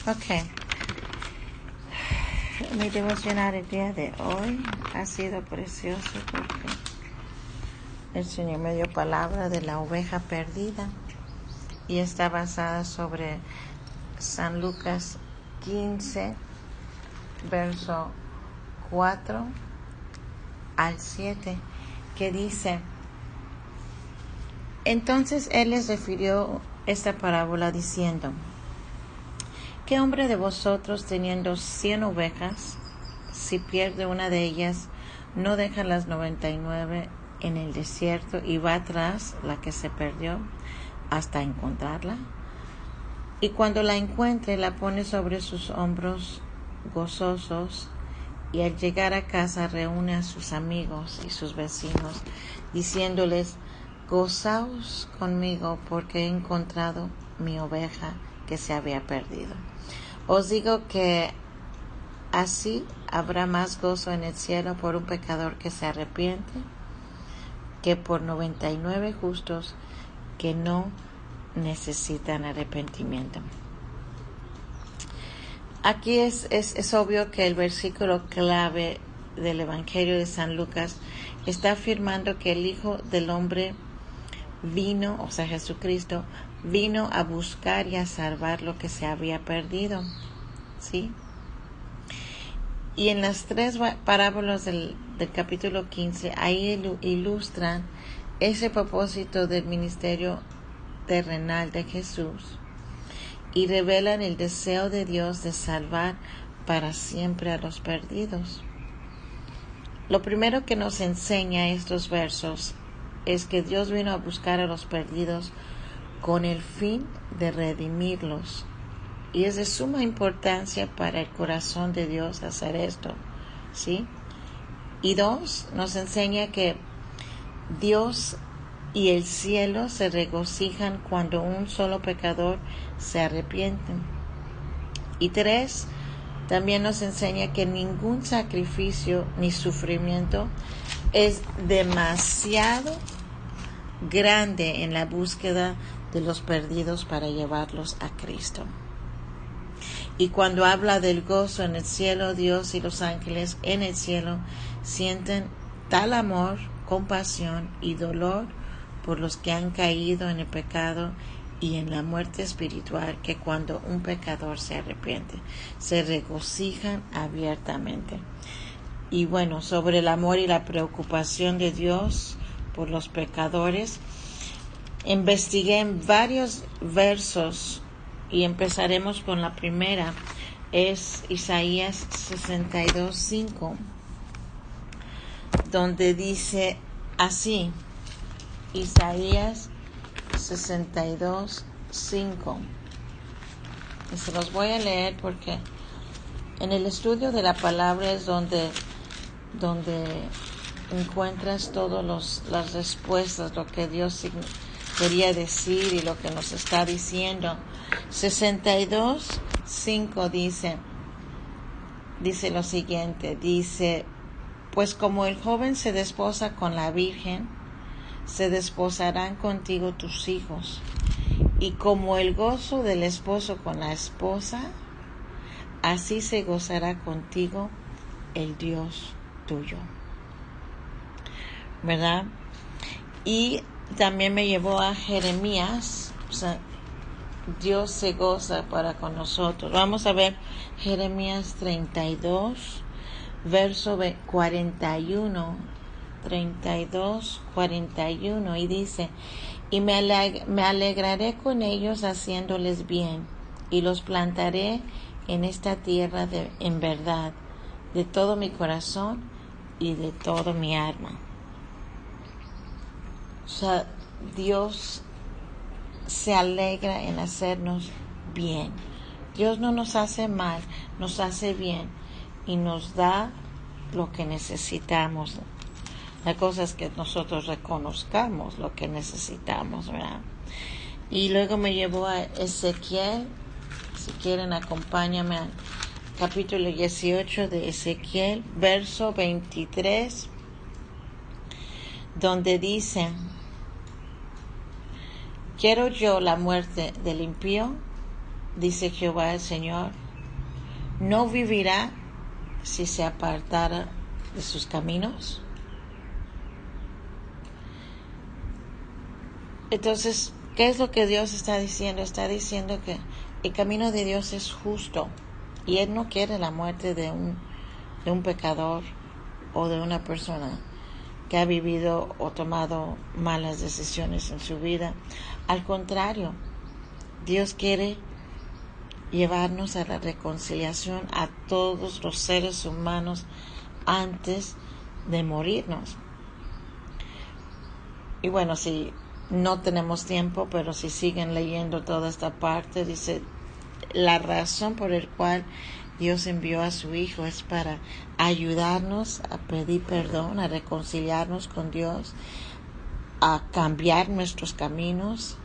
Ok. Mi devocional el día de hoy ha sido precioso porque el Señor me dio palabra de la oveja perdida y está basada sobre San Lucas 15, verso 4 al 7, que dice: Entonces él les refirió esta parábola diciendo: ¿Qué hombre de vosotros, teniendo 100 ovejas, si pierde una de ellas, no deja las 99 en el desierto y va tras la que se perdió hasta encontrarla? Y cuando la encuentre, la pone sobre sus hombros gozosos, y al llegar a casa reúne a sus amigos y sus vecinos, diciéndoles: Gozaos conmigo, porque he encontrado mi oveja que se había perdido. Os digo que así habrá más gozo en el cielo por un pecador que se arrepiente que por 99 justos que no necesitan arrepentimiento. Aquí es obvio que el versículo clave del Evangelio de San Lucas está afirmando que el Hijo del Hombre vino, o sea, Jesucristo, vino a buscar y a salvar lo que se había perdido, ¿sí? Y en las 3 parábolas del capítulo 15, ahí ilustran ese propósito del ministerio terrenal de Jesús y revelan el deseo de Dios de salvar para siempre a los perdidos. Lo primero que nos enseña estos versos es que Dios vino a buscar a los perdidos con el fin de redimirlos. Y es de suma importancia para el corazón de Dios hacer esto, ¿sí? Y 2, nos enseña que Dios y el cielo se regocijan cuando un solo pecador se arrepiente. Y 3, también nos enseña que ningún sacrificio ni sufrimiento es demasiado grande en la búsqueda de los perdidos para llevarlos a Cristo. Y cuando habla del gozo en el cielo, Dios y los ángeles en el cielo sienten tal amor, compasión y dolor por los que han caído en el pecado y en la muerte espiritual, que cuando un pecador se arrepiente, se regocijan abiertamente. Y bueno, sobre el amor y la preocupación de Dios por los pecadores, investigué en varios versos y empezaremos con la primera. Es Isaías 62:5, donde dice así, Isaías 62:5, y se los voy a leer porque en el estudio de la palabra es donde encuentras todas las respuestas, lo que Dios quería decir y lo que nos está diciendo. 62:5 dice lo siguiente, dice: Pues como el joven se desposa con la virgen, se desposarán contigo tus hijos, y como el gozo del esposo con la esposa, así se gozará contigo el Dios tuyo. ¿Verdad? Y también me llevó a Jeremías, o sea, Dios se goza para con nosotros. Vamos a ver Jeremías 32, verso 41, 41, y dice: Y me alegraré con ellos haciéndoles bien, y los plantaré en esta tierra en verdad, de todo mi corazón y de todo mi alma. O sea, Dios se alegra en hacernos bien. Dios no nos hace mal, nos hace bien y nos da lo que necesitamos. La cosa es que nosotros reconozcamos lo que necesitamos, ¿verdad? Y luego me llevó a Ezequiel. Si quieren, acompáñame al capítulo 18 de Ezequiel, verso 23, donde dice: ¿Quiero yo la muerte del impío? dice Jehová el Señor, no vivirá si se apartara de sus caminos. Entonces, ¿qué es lo que Dios está diciendo? Está diciendo que el camino de Dios es justo y Él no quiere la muerte de un pecador o de una persona que ha vivido o tomado malas decisiones en su vida. Al contrario, Dios quiere llevarnos a la reconciliación a todos los seres humanos antes de morirnos. Y bueno, si no tenemos tiempo, pero si siguen leyendo toda esta parte, dice, la razón por la cual Dios envió a su Hijo es para ayudarnos a pedir perdón, a reconciliarnos con Dios, a cambiar nuestros caminos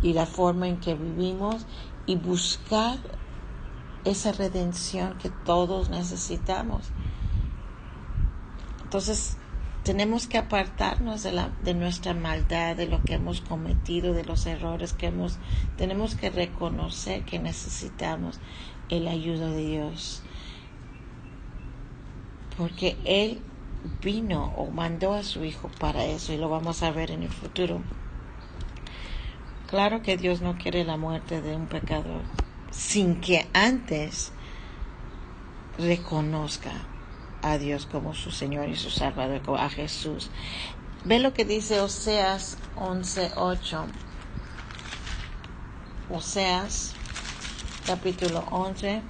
y la forma en que vivimos y buscar esa redención que todos necesitamos. Entonces, tenemos que apartarnos de nuestra maldad, de lo que hemos cometido, de los errores que tenemos que reconocer que necesitamos el ayuda de Dios. Porque Él vino o mandó a su Hijo para eso, y lo vamos a ver en el futuro. Claro que Dios no quiere la muerte de un pecador sin que antes reconozca a Dios como su Señor y su Salvador, como a Jesús. Ve lo que dice Oseas 11:8. Oseas capítulo 11,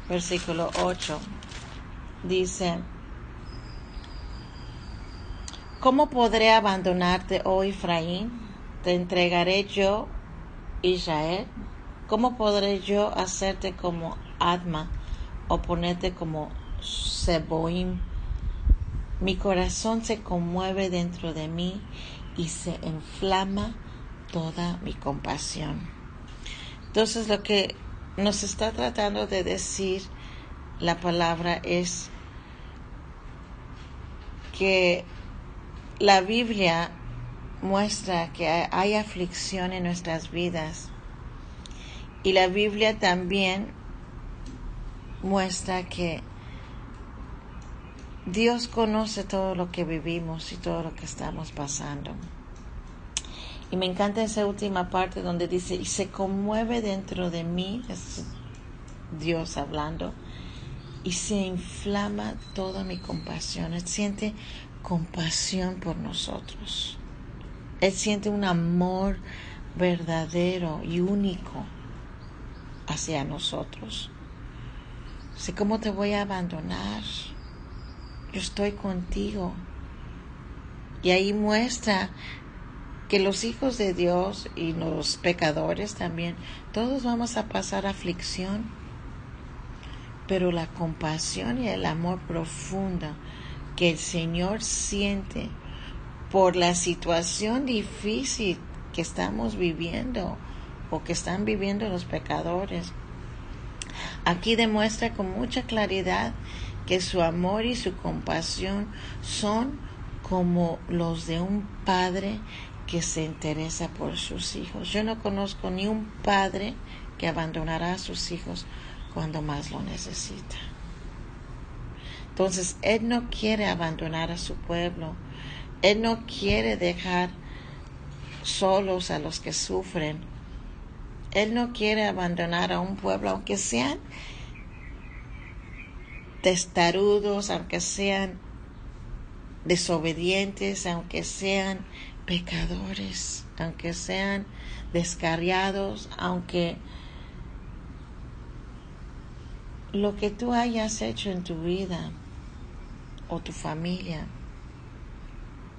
versículo 8. Dice: ¿Cómo podré abandonarte, oh Efraín? Te entregaré yo, Israel. ¿Cómo podré yo hacerte como Adma o ponerte como Seboim? Mi corazón se conmueve dentro de mí y se inflama toda mi compasión. Entonces, lo que nos está tratando de decir la palabra es que la Biblia muestra que hay aflicción en nuestras vidas, y la Biblia también muestra que Dios conoce todo lo que vivimos y todo lo que estamos pasando. Y me encanta esa última parte donde dice, y se conmueve dentro de mí, es Dios hablando, y se inflama toda mi compasión. Él siente compasión por nosotros. Él siente un amor verdadero y único hacia nosotros. Sé cómo te voy a abandonar. Yo estoy contigo. Y ahí muestra que los hijos de Dios y los pecadores también, todos vamos a pasar aflicción, pero la compasión y el amor profundo que el Señor siente por la situación difícil que estamos viviendo o que están viviendo los pecadores, aquí demuestra con mucha claridad que su amor y su compasión son como los de un padre que se interesa por sus hijos. Yo no conozco ni un padre que abandonará a sus hijos cuando más lo necesita. Entonces, Él no quiere abandonar a su pueblo. Él no quiere dejar solos a los que sufren. Él no quiere abandonar a un pueblo, aunque sean testarudos, aunque sean desobedientes, aunque sean pecadores, aunque sean descarriados, aunque lo que tú hayas hecho en tu vida o tu familia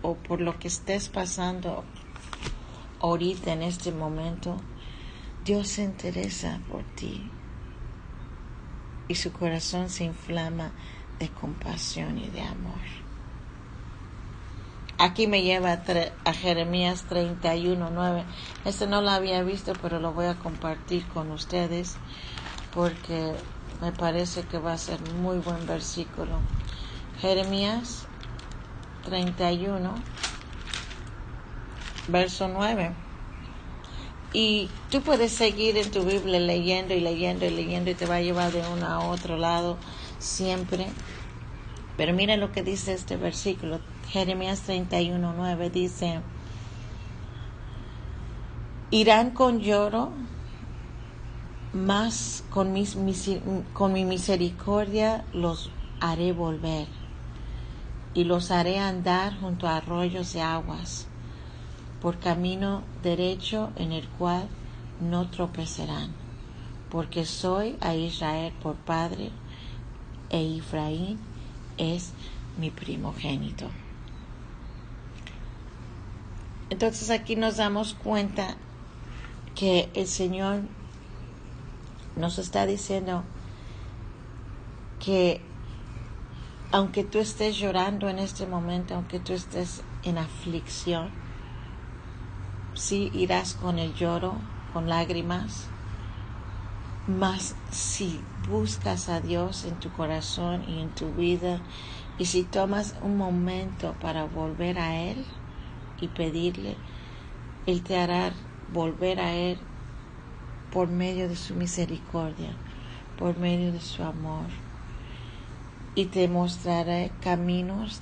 o por lo que estés pasando ahorita en este momento, Dios se interesa por ti y su corazón se inflama de compasión y de amor. Aquí me lleva a Jeremías 31:9. Este no lo había visto, pero lo voy a compartir con ustedes porque me parece que va a ser muy buen versículo. Jeremías 31, verso 9. Y tú puedes seguir en tu Biblia leyendo y leyendo y leyendo y te va a llevar de uno a otro lado siempre. Pero mira lo que dice este versículo. Jeremías 31:9 dice: irán con lloro, mas con mi misericordia los haré volver, y los haré andar junto a arroyos de aguas, por camino derecho en el cual no tropezarán, porque soy a Israel por padre, e Efraín es mi primogénito. Entonces aquí nos damos cuenta que el Señor nos está diciendo que aunque tú estés llorando en este momento, aunque tú estés en aflicción, sí irás con el lloro, con lágrimas, mas si buscas a Dios en tu corazón y en tu vida, y si tomas un momento para volver a Él y pedirle, Él te hará volver a Él por medio de su misericordia, por medio de su amor, y te mostrará caminos,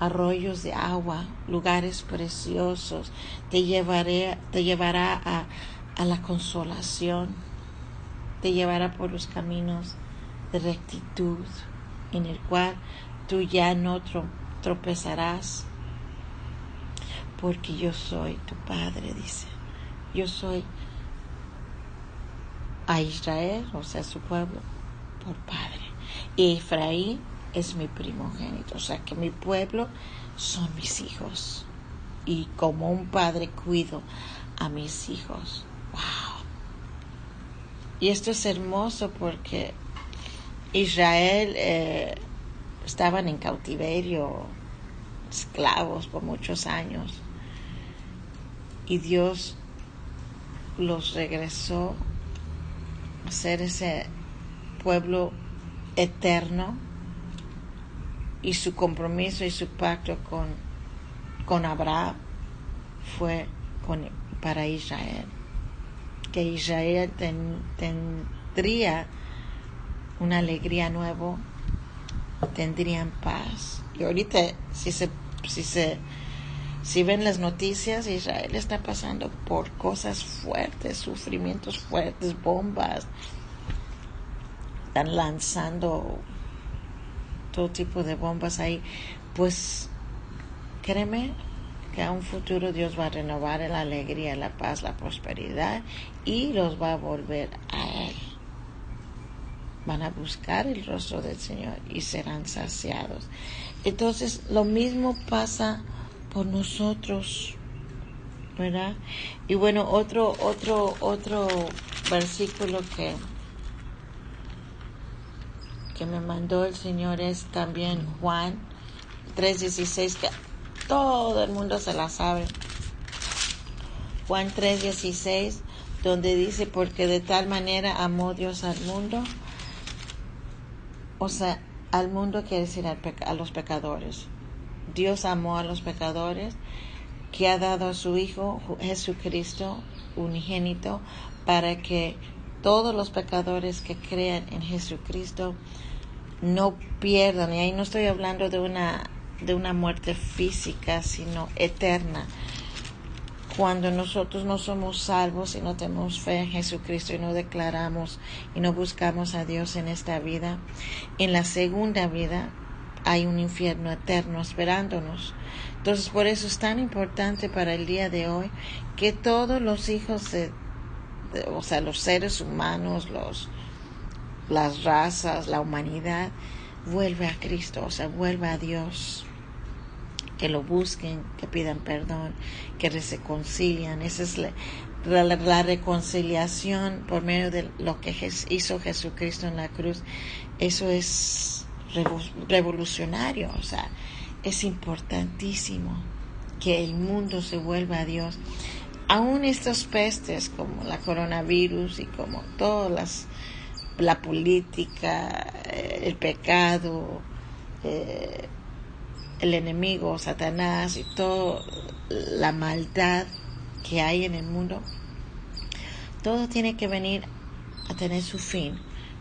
arroyos de agua, lugares preciosos, te llevará a la consolación, te llevará por los caminos de rectitud, en el cual tú ya no tropezarás, porque yo soy tu Padre, dice. Yo soy a Israel, o sea, su pueblo, por Padre. Y Efraín es mi primogénito, o sea, que mi pueblo son mis hijos. Y como un padre cuido a mis hijos. ¡Wow! Y esto es hermoso porque Israel estaban en cautiverio, esclavos por muchos años. Y Dios los regresó a ser ese pueblo eterno, y su compromiso y su pacto con Abraham fue para Israel, que Israel tendría una alegría nueva, tendrían paz. Y ahorita si ven las noticias, Israel está pasando por cosas fuertes, sufrimientos fuertes, bombas. Están lanzando todo tipo de bombas ahí. Pues créeme que a un futuro Dios va a renovar la alegría, la paz, la prosperidad, y los va a volver a Él. Van a buscar el rostro del Señor y serán saciados. Entonces lo mismo pasa por nosotros, ¿verdad? Y bueno, otro versículo que me mandó el Señor es también Juan 3:16, que todo el mundo se la sabe. Juan 3:16, donde dice: porque de tal manera amó Dios al mundo, o sea, al mundo quiere decir a los pecadores. Dios amó a los pecadores, que ha dado a su Hijo Jesucristo unigénito, para que todos los pecadores que crean en Jesucristo no pierdan. Y ahí no estoy hablando de una muerte física, sino eterna. Cuando nosotros no somos salvos y no tenemos fe en Jesucristo y no declaramos y no buscamos a Dios en esta vida, en la segunda vida hay un infierno eterno esperándonos. Entonces, por eso es tan importante para el día de hoy que todos los hijos o sea, los seres humanos, las razas, la humanidad, vuelve a Cristo, o sea, vuelve a Dios. Que lo busquen, que pidan perdón, que se reconcilian. Esa es la reconciliación por medio de lo que hizo Jesucristo en la cruz. Eso es revolucionario, o sea, es importantísimo que el mundo se vuelva a Dios. Aún estas pestes como la coronavirus y como todas la política, el pecado, el enemigo, Satanás, y toda la maldad que hay en el mundo, todo tiene que venir a tener su fin.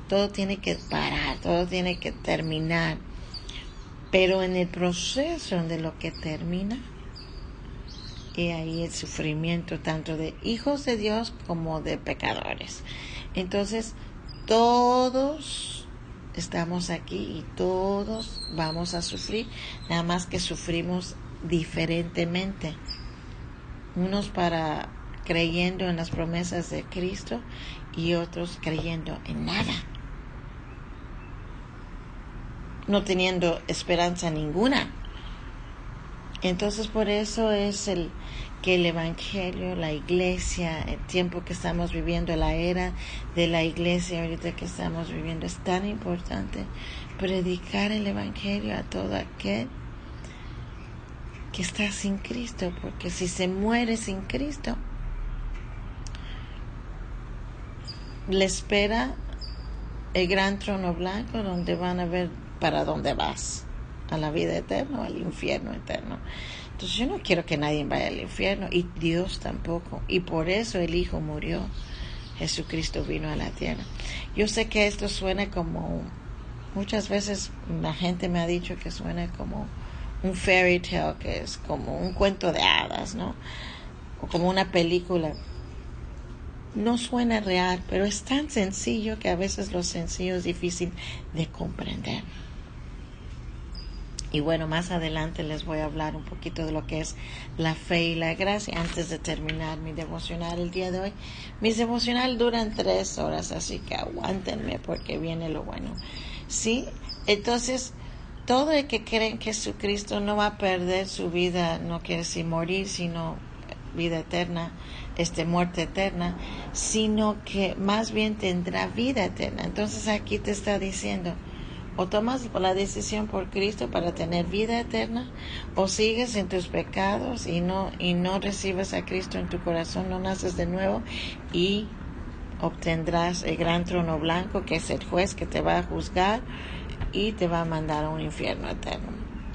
Todo tiene que parar, todo tiene que terminar. Pero en el proceso de lo que termina, y ahí el sufrimiento tanto de hijos de Dios como de pecadores. Entonces, todos estamos aquí y todos vamos a sufrir, nada más que sufrimos diferentemente. Unos creyendo en las promesas de Cristo y otros creyendo en nada, no teniendo esperanza ninguna. Entonces por eso es que el Evangelio, la iglesia, el tiempo que estamos viviendo, la era de la iglesia ahorita que estamos viviendo, es tan importante predicar el Evangelio a todo aquel que está sin Cristo, porque si se muere sin Cristo, le espera el gran trono blanco donde van a ver para dónde vas, a la vida eterna o al infierno eterno. Entonces yo no quiero que nadie vaya al infierno, y Dios tampoco, y por eso el Hijo murió. Jesucristo vino a la tierra. Yo sé que esto suena como, muchas veces la gente me ha dicho que suena como un fairy tale, que es como un cuento de hadas, ¿no? O como una película. No suena real, pero es tan sencillo que a veces lo sencillo es difícil de comprender. Y bueno, más adelante les voy a hablar un poquito de lo que es la fe y la gracia antes de terminar mi devocional el día de hoy. Mis devocionales duran 3 horas, así que aguántenme porque viene lo bueno. ¿Sí? Entonces, todo el que cree en Jesucristo no va a perder su vida, no quiere decir morir, sino vida eterna, muerte eterna, sino que más bien tendrá vida eterna. Entonces aquí te está diciendo, o tomas la decisión por Cristo para tener vida eterna, o sigues en tus pecados y no recibes a Cristo en tu corazón, no naces de nuevo y obtendrás el gran trono blanco, que es el juez que te va a juzgar y te va a mandar a un infierno eterno.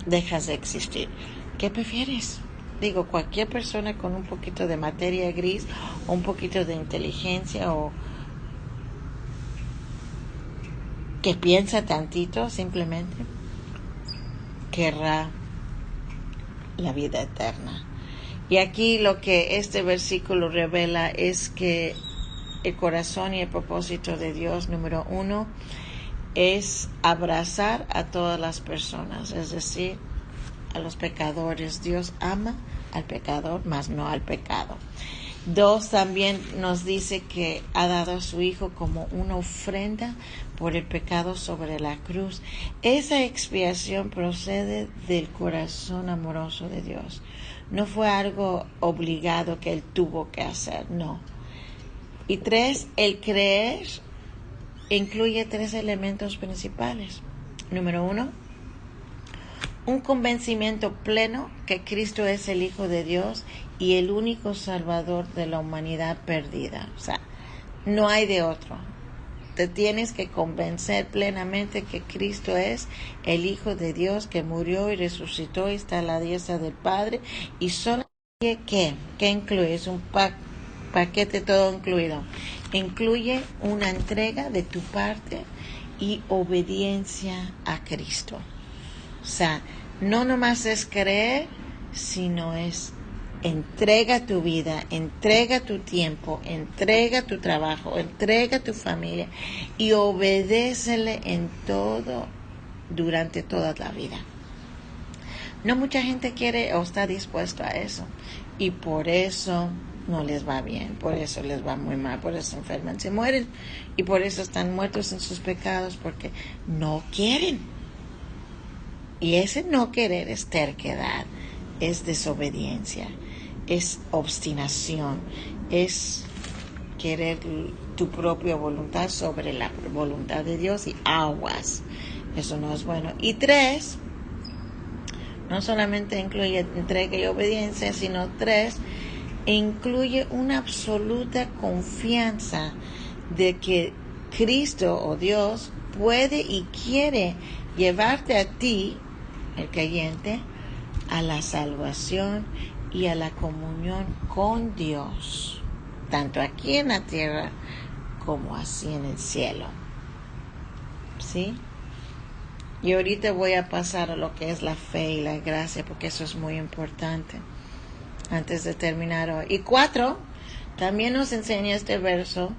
Dejas de existir. ¿Qué prefieres? Digo, cualquier persona con un poquito de materia gris, o un poquito de inteligencia, o que piensa tantito, simplemente querrá la vida eterna. Y aquí lo que este versículo revela es que el corazón y el propósito de Dios, número 1, es abrazar a todas las personas, es decir, a los pecadores. Dios ama al pecador, mas no al pecado. 2, también nos dice que ha dado a su Hijo como una ofrenda por el pecado sobre la cruz. Esa expiación procede del corazón amoroso de Dios. No fue algo obligado que Él tuvo que hacer, no. Y 3, el creer incluye 3 elementos principales. Número 1, un convencimiento pleno que Cristo es el Hijo de Dios y el único Salvador de la humanidad perdida. O sea, no hay de otro. Te tienes que convencer plenamente que Cristo es el Hijo de Dios, que murió y resucitó y está a la diestra del Padre. Y solo ¿qué incluye? Es un paquete todo incluido. Incluye una entrega de tu parte y obediencia a Cristo. O sea, no nomás es creer, sino es entrega tu vida, entrega tu tiempo, entrega tu trabajo, entrega tu familia y obedécele en todo durante toda la vida. No mucha gente quiere o está dispuesto a eso, y por eso no les va bien, por eso les va muy mal, por eso se enferman, se mueren, y por eso están muertos en sus pecados, porque no quieren. Y ese no querer es terquedad, es desobediencia, es obstinación, es querer tu propia voluntad sobre la voluntad de Dios, y aguas. Eso no es bueno. Y 3, no solamente incluye entrega y obediencia, sino 3, incluye una absoluta confianza de que Cristo o Dios puede y quiere llevarte a ti, el creyente, a la salvación y a la comunión con Dios, tanto aquí en la tierra como así en el cielo. ¿Sí? Y ahorita voy a pasar a lo que es la fe y la gracia, porque eso es muy importante antes de terminar hoy. Y 4, también nos enseña este verso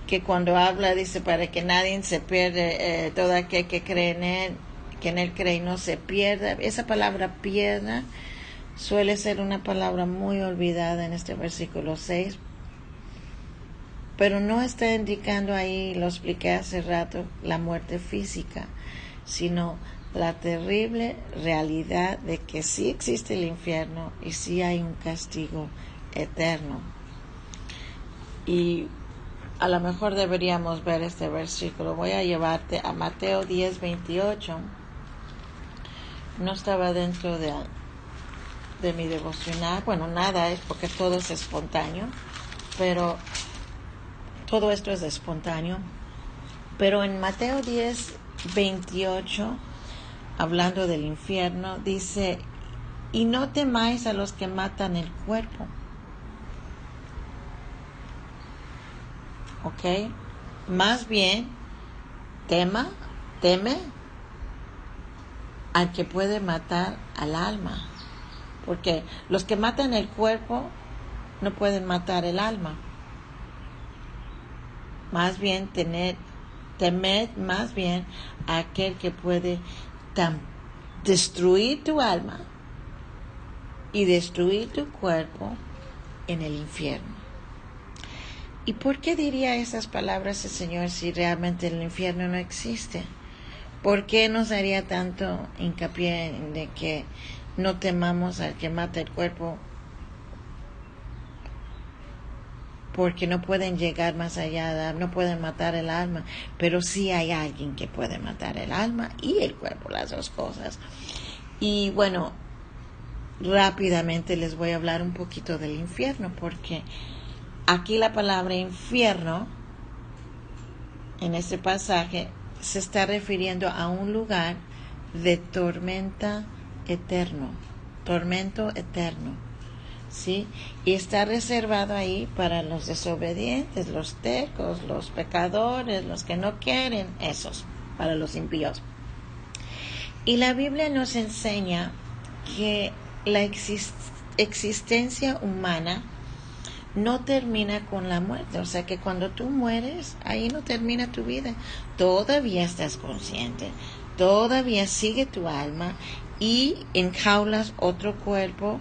que cuando habla, dice, para que nadie se pierda, todo aquel que cree en él, que en él cree y no se pierda. Esa palabra pierda suele ser una palabra muy olvidada en este versículo 6, pero no está indicando ahí, lo expliqué hace rato, la muerte física, sino la terrible realidad de que sí existe el infierno y sí hay un castigo eterno. Y a lo mejor deberíamos ver este versículo. Voy a llevarte a Mateo 10:28. No estaba dentro de mi devocional. Bueno, nada es porque todo es espontáneo, pero todo esto es espontáneo. Pero en Mateo 10:28, hablando del infierno, dice, y no temáis a los que matan el cuerpo. ¿Ok? Más bien, teme al que puede matar al alma. Porque los que matan el cuerpo no pueden matar el alma. Más bien, temed más bien a aquel que puede destruir tu alma y destruir tu cuerpo en el infierno. ¿Y por qué diría esas palabras el Señor si realmente el infierno no existe? ¿Por qué nos haría tanto hincapié de que no temamos al que mata el cuerpo? Porque no pueden llegar más allá, no pueden matar el alma, pero sí hay alguien que puede matar el alma y el cuerpo, las dos cosas. Y bueno, rápidamente les voy a hablar un poquito del infierno, porque aquí la palabra infierno, en este pasaje, se está refiriendo a un lugar de tormento eterno, ¿sí? Y está reservado ahí para los desobedientes, los tercos, los pecadores, los que no quieren, esos, para los impíos. Y la Biblia nos enseña que la existencia humana no termina con la muerte, o sea que cuando tú mueres, ahí no termina tu vida, todavía estás consciente, todavía sigue tu alma y enjaulas otro cuerpo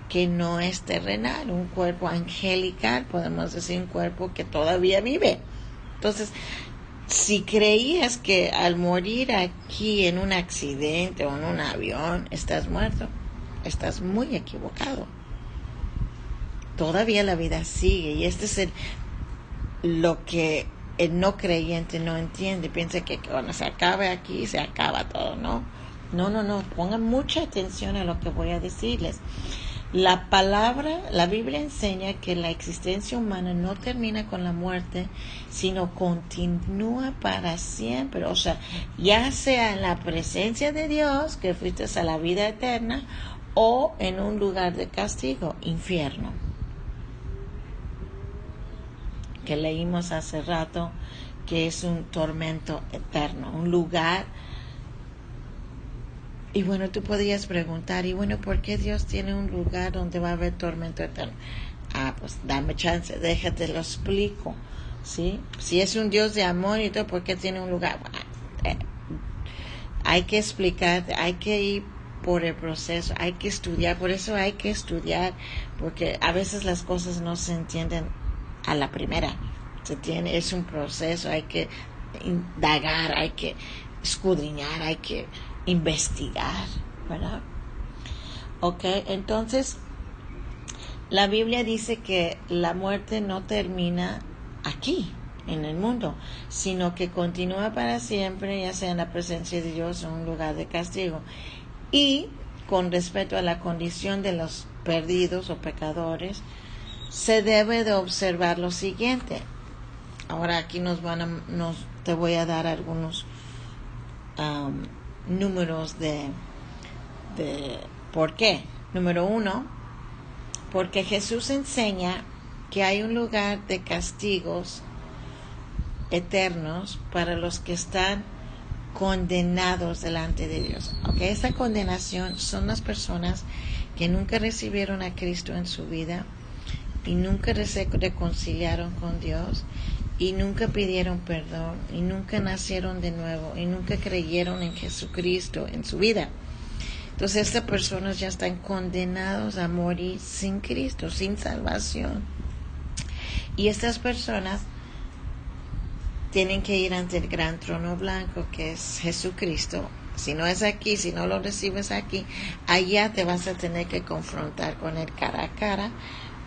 que no es terrenal, un cuerpo angelical, podemos decir un cuerpo que todavía vive. Entonces, si creías que al morir aquí en un accidente o en un avión estás muerto, estás muy equivocado. Todavía la vida sigue y este es lo que el no creyente no entiende. Piensa que cuando se acabe aquí se acaba todo, ¿no? No. Pongan mucha atención a lo que voy a decirles. La Biblia enseña que la existencia humana no termina con la muerte, sino continúa para siempre. O sea, ya sea en la presencia de Dios, que fuiste a la vida eterna, o en un lugar de castigo, infierno, que leímos hace rato, que es un tormento eterno, un lugar. Y bueno, tú podrías preguntar, y bueno, ¿por qué Dios tiene un lugar donde va a haber tormento eterno? Pues dame chance, déjate lo explico, ¿sí? Si es un Dios de amor y todo, ¿por qué tiene un lugar? Hay que explicar, hay que ir por el proceso, hay que estudiar, por eso hay que estudiar, porque a veces las cosas no se entienden a la primera, es un proceso, hay que indagar, hay que escudriñar, hay que investigar, ¿verdad? Ok, entonces la Biblia dice que la muerte no termina aquí, en el mundo, sino que continúa para siempre, ya sea en la presencia de Dios o en un lugar de castigo. Y con respecto a la condición de los perdidos o pecadores, se debe de observar lo siguiente. Ahora aquí te voy a dar algunos números de por qué. Número 1, porque Jesús enseña que hay un lugar de castigos eternos para los que están condenados delante de Dios. Okay, esta condenación son las personas que nunca recibieron a Cristo en su vida y nunca se reconciliaron con Dios y nunca pidieron perdón y nunca nacieron de nuevo y nunca creyeron en Jesucristo en su vida. Entonces estas personas ya están condenados a morir sin Cristo, sin salvación. Y estas personas tienen que ir ante el gran trono blanco, que es Jesucristo. Si no es aquí, si no lo recibes aquí, allá te vas a tener que confrontar con Él cara a cara,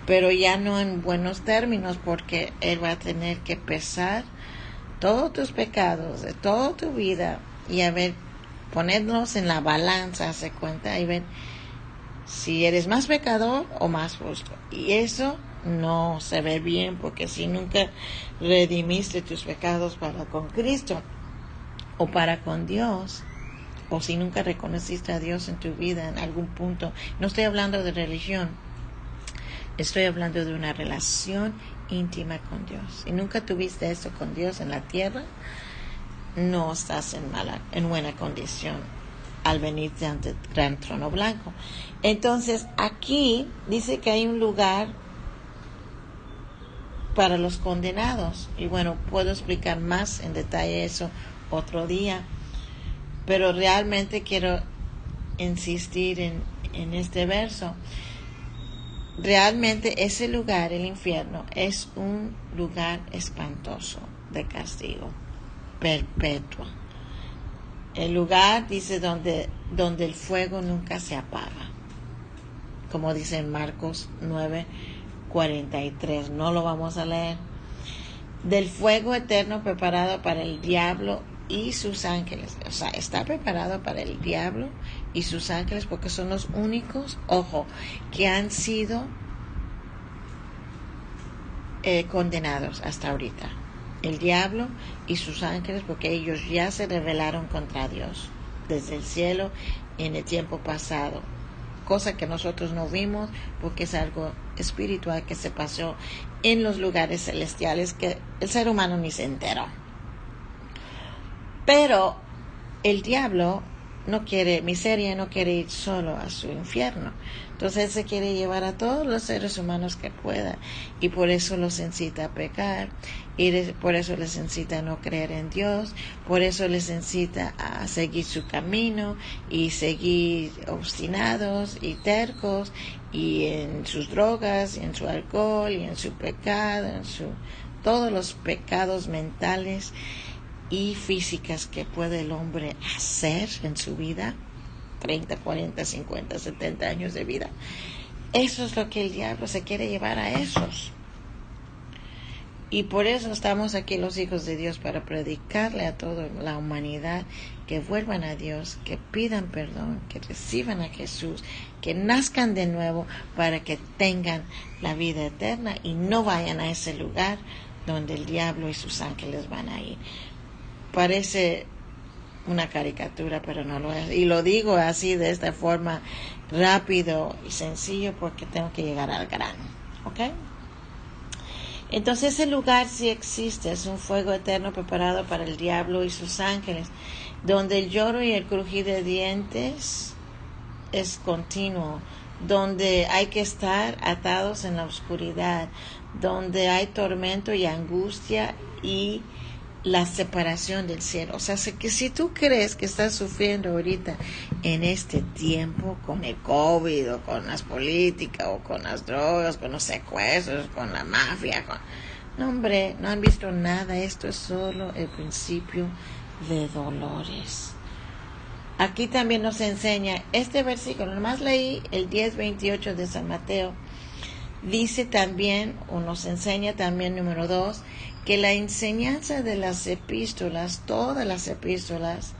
pero ya no en buenos términos, porque Él va a tener que pesar todos tus pecados de toda tu vida y a ver, ponerlos en la balanza, hace cuenta, y ver si eres más pecador o más justo. Y eso no se ve bien, porque si nunca redimiste tus pecados para con Cristo o para con Dios, o si nunca reconociste a Dios en tu vida en algún punto, no estoy hablando de religión, estoy hablando de una relación íntima con Dios, y nunca tuviste eso con Dios en la tierra, no estás en buena condición al venirte ante el gran trono blanco. Entonces aquí dice que hay un lugar para los condenados, y bueno, puedo explicar más en detalle eso otro día, pero realmente quiero insistir en este verso. Realmente ese lugar, el infierno, es un lugar espantoso de castigo perpetuo. El lugar, dice, donde el fuego nunca se apaga, como dice en Marcos 9:43. No lo vamos a leer. Del fuego eterno preparado para el diablo y sus ángeles. O sea, está preparado para el diablo y sus ángeles, porque son los únicos, ojo, que han sido condenados hasta ahorita. El diablo y sus ángeles, porque ellos ya se rebelaron contra Dios desde el cielo en el tiempo pasado, cosa que nosotros no vimos, porque es algo espiritual que se pasó en los lugares celestiales, que el ser humano ni se enteró. Pero el diablo no quiere miseria, no quiere ir solo a su infierno. Entonces él se quiere llevar a todos los seres humanos que pueda, y por eso los incita a pecar, y por eso les incita a no creer en Dios, por eso les incita a seguir su camino y seguir obstinados y tercos, y en sus drogas, y en su alcohol, y en su pecado, todos los pecados mentales y físicas que puede el hombre hacer en su vida, 30, 40, 50, 70 años de vida. Eso es lo que el diablo se quiere llevar a esos. Y por eso estamos aquí los hijos de Dios, para predicarle a toda la humanidad que vuelvan a Dios, que pidan perdón, que reciban a Jesús, que nazcan de nuevo para que tengan la vida eterna y no vayan a ese lugar donde el diablo y sus ángeles van a ir. Parece una caricatura, pero no lo es. Y lo digo así, de esta forma, rápido y sencillo, porque tengo que llegar al grano. ¿Ok? Entonces ese lugar sí existe, es un fuego eterno preparado para el diablo y sus ángeles, donde el lloro y el crujir de dientes es continuo, donde hay que estar atados en la oscuridad, donde hay tormento y angustia y la separación del cielo. O sea, que si tú crees que estás sufriendo ahorita en este tiempo con el COVID, o con las políticas, o con las drogas, con los secuestros, con la mafia, no, hombre, no han visto nada. Esto es solo el principio de dolores. Aquí también nos enseña este versículo, nomás leí el 10:28 de San Mateo. Dice también, o nos enseña también, número 2, que la enseñanza de las epístolas, todas las epístolas,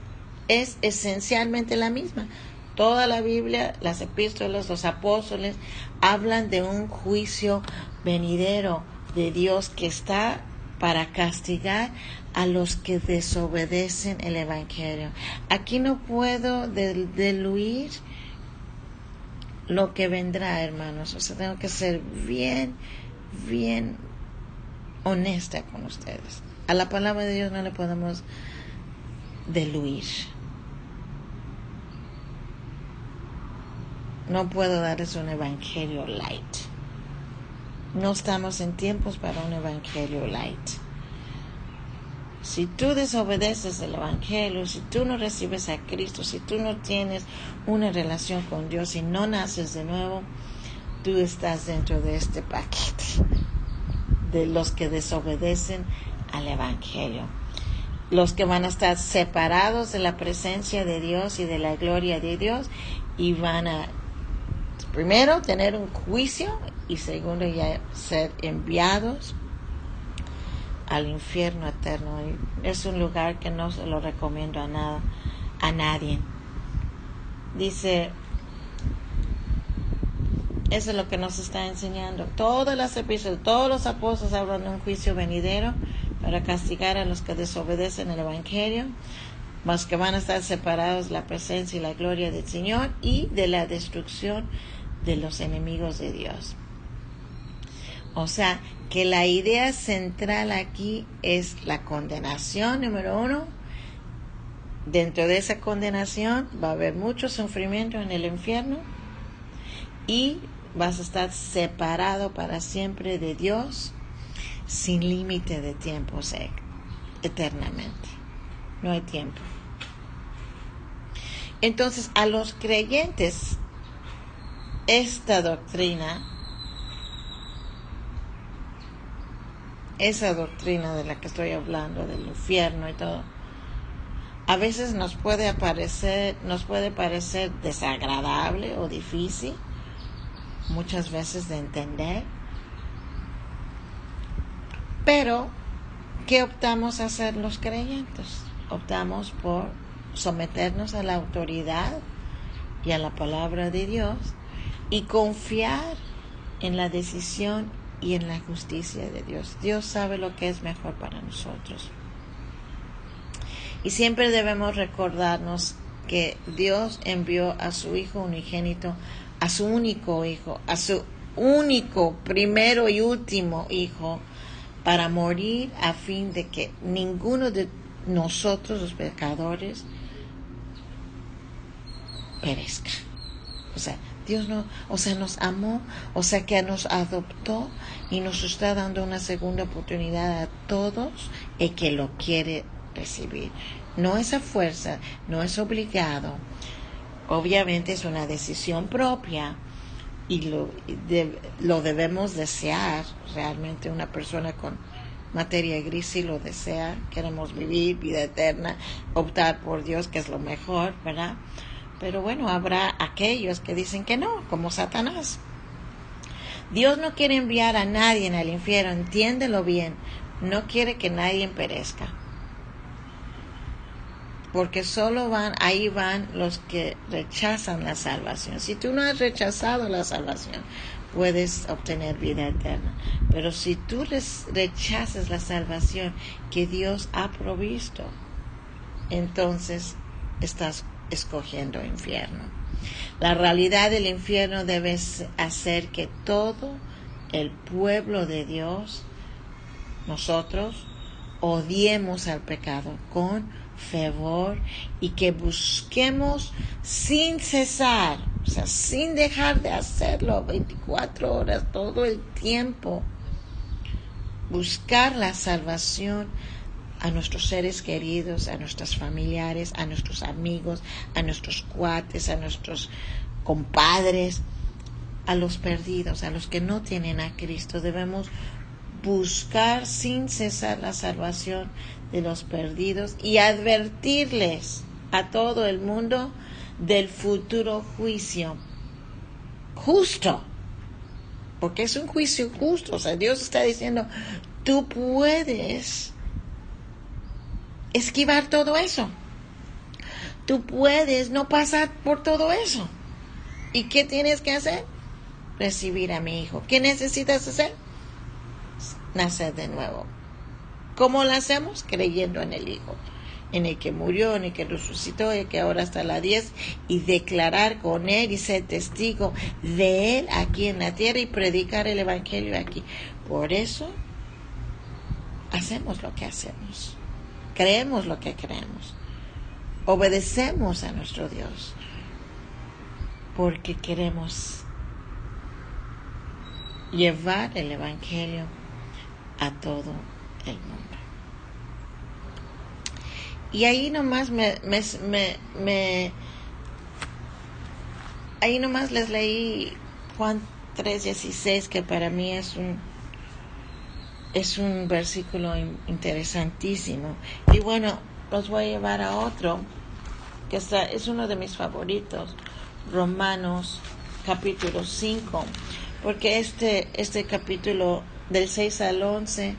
es esencialmente la misma. Toda la Biblia, las epístolas, los apóstoles, hablan de un juicio venidero de Dios que está para castigar a los que desobedecen el Evangelio. Aquí no puedo diluir lo que vendrá, hermanos. O sea, tengo que ser bien, bien honesta con ustedes. A la palabra de Dios no le podemos diluir. No puedo darles un evangelio light. No estamos en tiempos para un evangelio light. Si tú desobedeces el evangelio, si tú no recibes a Cristo, si tú no tienes una relación con Dios, si no naces de nuevo, tú estás dentro de este paquete de los que desobedecen al evangelio. Los que van a estar separados de la presencia de Dios y de la gloria de Dios, y van a, primero, tener un juicio, y segundo, ya ser enviados al infierno eterno. Es un lugar que no se lo recomiendo a nadie. Dice, eso es lo que nos está enseñando. Todas las epístolas, todos los apóstoles hablan de un juicio venidero para castigar a los que desobedecen el evangelio, los que van a estar separados de la presencia y la gloria del Señor, y de la destrucción de los enemigos de Dios. O sea, que la idea central aquí es la condenación, número uno. Dentro de esa condenación va a haber mucho sufrimiento en el infierno, y vas a estar separado para siempre de Dios, sin límite de tiempo, o sea, eternamente. No hay tiempo. Entonces, a los creyentes, esta doctrina, esa doctrina de la que estoy hablando, del infierno y todo, a veces nos puede parecer desagradable o difícil, muchas veces de entender. Pero, ¿qué optamos a hacer los creyentes? Optamos por someternos a la autoridad y a la palabra de Dios, y confiar en la decisión y en la justicia de Dios. Dios sabe lo que es mejor para nosotros. Y siempre debemos recordarnos que Dios envió a su Hijo unigénito, a su único Hijo, a su único, primero y último Hijo, para morir a fin de que ninguno de nosotros, los pecadores, perezca. O sea, Dios nos amó, o sea, que nos adoptó y nos está dando una segunda oportunidad a todos el que lo quiere recibir. No es a fuerza, no es obligado. Obviamente es una decisión propia, y lo debemos desear. Realmente una persona con materia gris sí lo desea. Queremos vivir vida eterna, optar por Dios, que es lo mejor, ¿verdad? Pero bueno, habrá aquellos que dicen que no, como Satanás. Dios no quiere enviar a nadie al infierno, entiéndelo bien. No quiere que nadie perezca. Porque ahí van los que rechazan la salvación. Si tú no has rechazado la salvación, puedes obtener vida eterna. Pero si tú rechazas la salvación que Dios ha provisto, entonces estás escogiendo infierno. La realidad del infierno debe hacer que todo el pueblo de Dios, nosotros, odiemos al pecado con fervor, y que busquemos sin cesar, o sea, sin dejar de hacerlo 24 horas, todo el tiempo, buscar la salvación a nuestros seres queridos, a nuestros familiares, a nuestros amigos, a nuestros cuates, a nuestros compadres, a los perdidos, a los que no tienen a Cristo. Debemos buscar sin cesar la salvación de los perdidos, y advertirles a todo el mundo del futuro juicio justo, porque es un juicio justo. O sea, Dios está diciendo, tú puedes esquivar todo eso, tú puedes no pasar por todo eso. ¿Y qué tienes que hacer? Recibir a mi Hijo. ¿Qué necesitas hacer? Nacer de nuevo. ¿Cómo lo hacemos? Creyendo en el Hijo. en el que murió, en el que resucitó, en el que ahora está a la 10, y declarar con Él y ser testigo de Él aquí en la tierra y predicar el Evangelio aquí. Por eso hacemos lo que hacemos, creemos lo que creemos, obedecemos a nuestro Dios, porque queremos llevar el Evangelio a todo el mundo. Y ahí nomás ahí nomás les leí Juan 3:16, que para mí es un versículo interesantísimo. Y bueno, los voy a llevar a otro que es uno de mis favoritos, Romanos capítulo 5, porque este capítulo del 6 al 11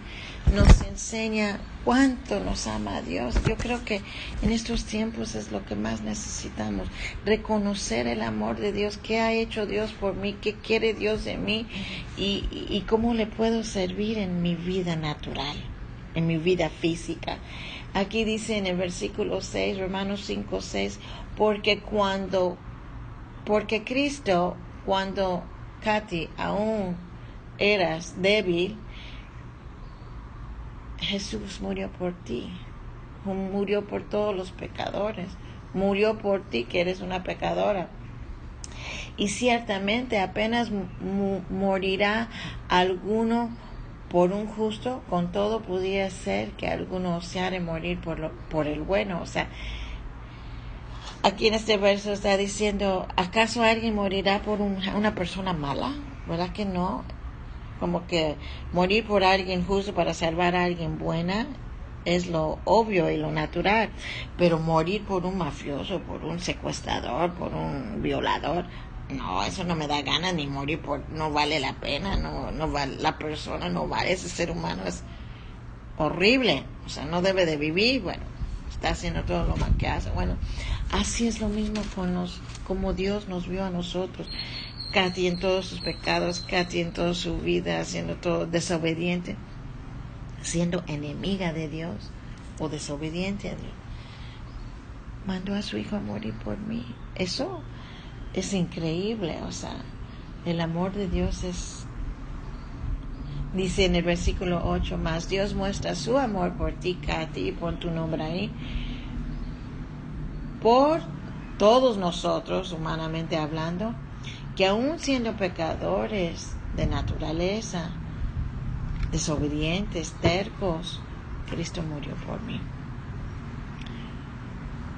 nos enseña cuánto nos ama Dios. Yo creo que en estos tiempos es lo que más necesitamos, reconocer el amor de Dios, qué ha hecho Dios por mí, qué quiere Dios de mí y cómo le puedo servir en mi vida natural, en mi vida física. Aquí dice en el versículo 6, Romanos 5:6, porque Cristo, cuando Katy aún eras débil, Jesús murió por ti, murió por todos los pecadores, murió por ti que eres una pecadora. Y ciertamente apenas morirá alguno por un justo, con todo pudiera ser que alguno oseare morir por el bueno. O sea, aquí en este verso está diciendo, ¿acaso alguien morirá por una persona mala? ¿Verdad que no? Como que morir por alguien justo para salvar a alguien buena es lo obvio y lo natural, pero morir por un mafioso, por un secuestrador, por un violador, no, eso no me da ganas, ni morir no vale la pena, no vale, la persona no vale, ese ser humano es horrible, o sea, no debe de vivir, bueno, está haciendo todo lo mal que hace. Bueno, así es lo mismo como Dios nos vio a nosotros. Katy en todos sus pecados, Katy en toda su vida haciendo todo desobediente, siendo enemiga de Dios o desobediente a Dios, mandó a su hijo a morir por mí. Eso es increíble. O sea, el amor de Dios dice en el versículo 8, más Dios muestra su amor por ti, Katy, y pon tu nombre ahí, por todos nosotros, humanamente hablando, que aún siendo pecadores de naturaleza, desobedientes, tercos, Cristo murió por mí.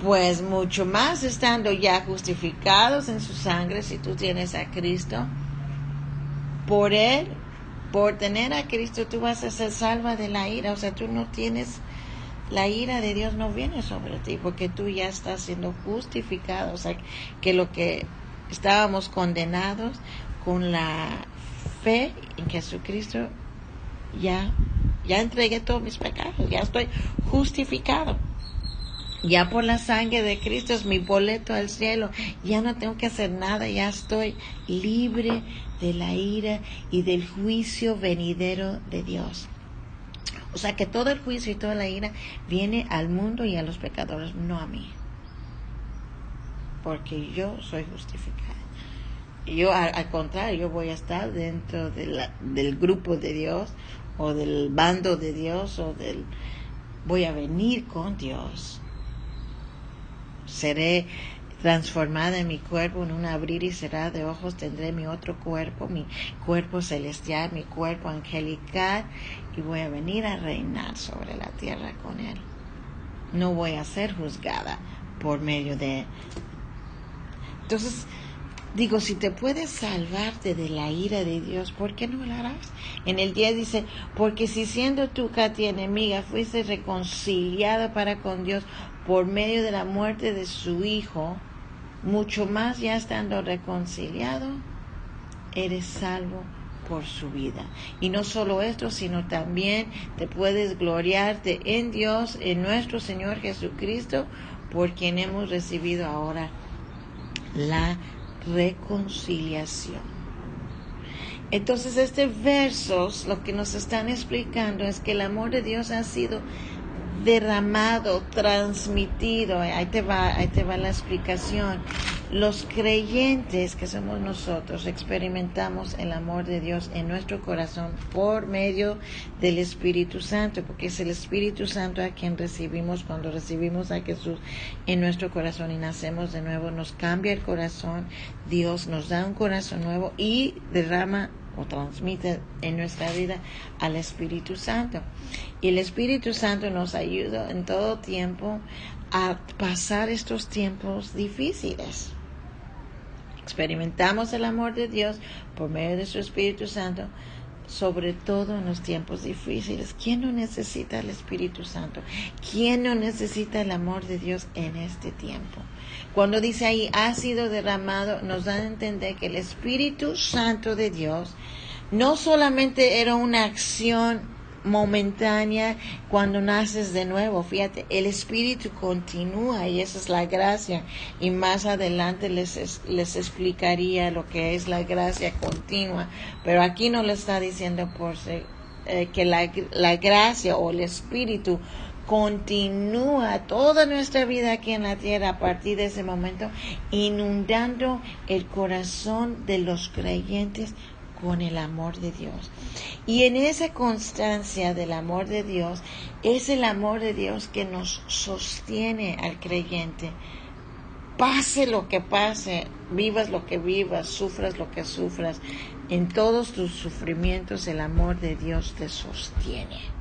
Pues mucho más estando ya justificados en su sangre, si tú tienes a Cristo, por Él, por tener a Cristo, tú vas a ser salva de la ira. O sea, tú no tienes, la ira de Dios no viene sobre ti, porque tú ya estás siendo justificado. O sea, que lo que estábamos condenados, con la fe en Jesucristo, ya entregué todos mis pecados, ya estoy justificado. Ya por la sangre de Cristo es mi boleto al cielo. Ya no tengo que hacer nada, ya estoy libre de la ira y del juicio venidero de Dios. O sea que todo el juicio y toda la ira viene al mundo y a los pecadores, no a mí. Porque yo soy justificada. Yo, al contrario, yo voy a estar dentro del grupo de Dios, o del bando de Dios, voy a venir con Dios. Seré transformada en mi cuerpo, en un abrir y cerrar de ojos tendré mi otro cuerpo, mi cuerpo celestial, mi cuerpo angelical, y voy a venir a reinar sobre la tierra con Él. No voy a ser juzgada por medio de... Entonces, digo, si te puedes salvarte de la ira de Dios, ¿por qué no lo harás? En el 10 dice, porque si siendo tú, Katy, enemiga, fuiste reconciliada para con Dios por medio de la muerte de su Hijo, mucho más ya estando reconciliado, eres salvo por su vida. Y no solo esto, sino también te puedes gloriarte en Dios, en nuestro Señor Jesucristo, por quien hemos recibido ahora la reconciliación. Entonces, versos lo que nos están explicando es que el amor de Dios ha sido derramado, transmitido. Ahí te va la explicación. Los creyentes que somos nosotros experimentamos el amor de Dios en nuestro corazón por medio del Espíritu Santo, porque es el Espíritu Santo a quien recibimos cuando recibimos a Jesús en nuestro corazón y nacemos de nuevo. Nos cambia el corazón, Dios nos da un corazón nuevo y derrama o transmite en nuestra vida al Espíritu Santo. Y el Espíritu Santo nos ayuda en todo tiempo a pasar estos tiempos difíciles. Experimentamos el amor de Dios por medio de su Espíritu Santo, sobre todo en los tiempos difíciles. ¿Quién no necesita el Espíritu Santo? ¿Quién no necesita el amor de Dios en este tiempo? Cuando dice ahí, ha sido derramado, nos da a entender que el Espíritu Santo de Dios no solamente era una acción momentánea cuando naces de nuevo. Fíjate, el Espíritu continúa y esa es la gracia. Y más adelante les explicaría lo que es la gracia continua. Pero aquí no le está diciendo que la gracia o el Espíritu continúa toda nuestra vida aquí en la tierra a partir de ese momento, inundando el corazón de los creyentes con el amor de Dios. Y en esa constancia del amor de Dios, es el amor de Dios que nos sostiene al creyente. Pase lo que pase, vivas lo que vivas, sufras lo que sufras, en todos tus sufrimientos el amor de Dios te sostiene.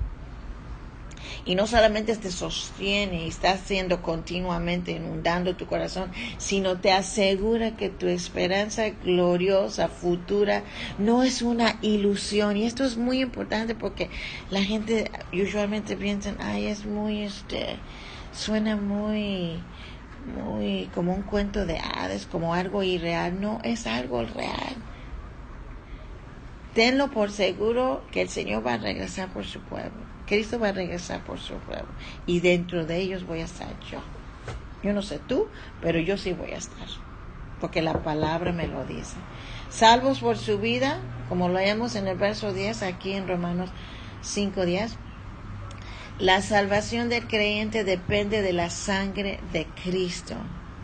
Y no solamente te sostiene y está haciendo continuamente, inundando tu corazón, sino te asegura que tu esperanza gloriosa, futura, no es una ilusión. Y esto es muy importante porque la gente usualmente piensa, ay, es muy, suena muy como un cuento de hadas, como algo irreal. No, es algo real. Tenlo por seguro que el Señor va a regresar por su pueblo. Cristo va a regresar por su pueblo. Y dentro de ellos voy a estar yo. Yo no sé tú, pero yo sí voy a estar. Porque la palabra me lo dice. Salvos por su vida, como lo leemos en el verso 10, aquí en Romanos 5:10. La salvación del creyente depende de la sangre de Cristo.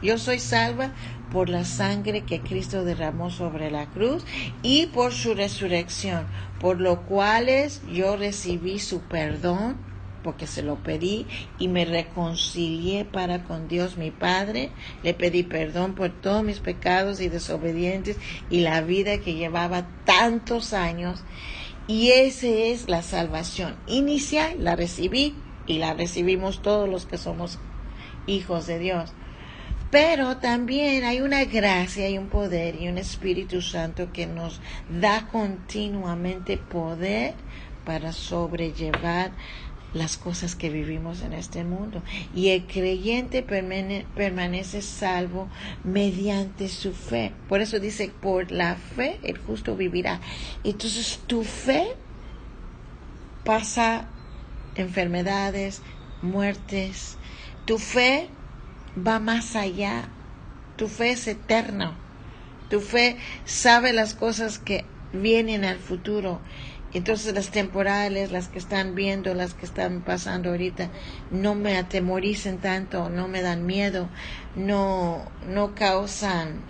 Yo soy salva por la sangre que Cristo derramó sobre la cruz y por su resurrección, por lo cual yo recibí su perdón, porque se lo pedí, y me reconcilié para con Dios mi Padre. Le pedí perdón por todos mis pecados y desobedientes y la vida que llevaba tantos años. Y esa es la salvación inicial, la recibí y la recibimos todos los que somos hijos de Dios. Pero también hay una gracia y un poder y un Espíritu Santo que nos da continuamente poder para sobrellevar las cosas que vivimos en este mundo. Y el creyente permanece salvo mediante su fe. Por eso dice, por la fe el justo vivirá. Entonces tu fe pasa enfermedades, muertes. Tu fe va más allá. Tu fe es eterna. Tu fe sabe las cosas que vienen al futuro. Entonces las temporales, las que están viendo, las que están pasando ahorita, no me atemoricen tanto, no me dan miedo, no causan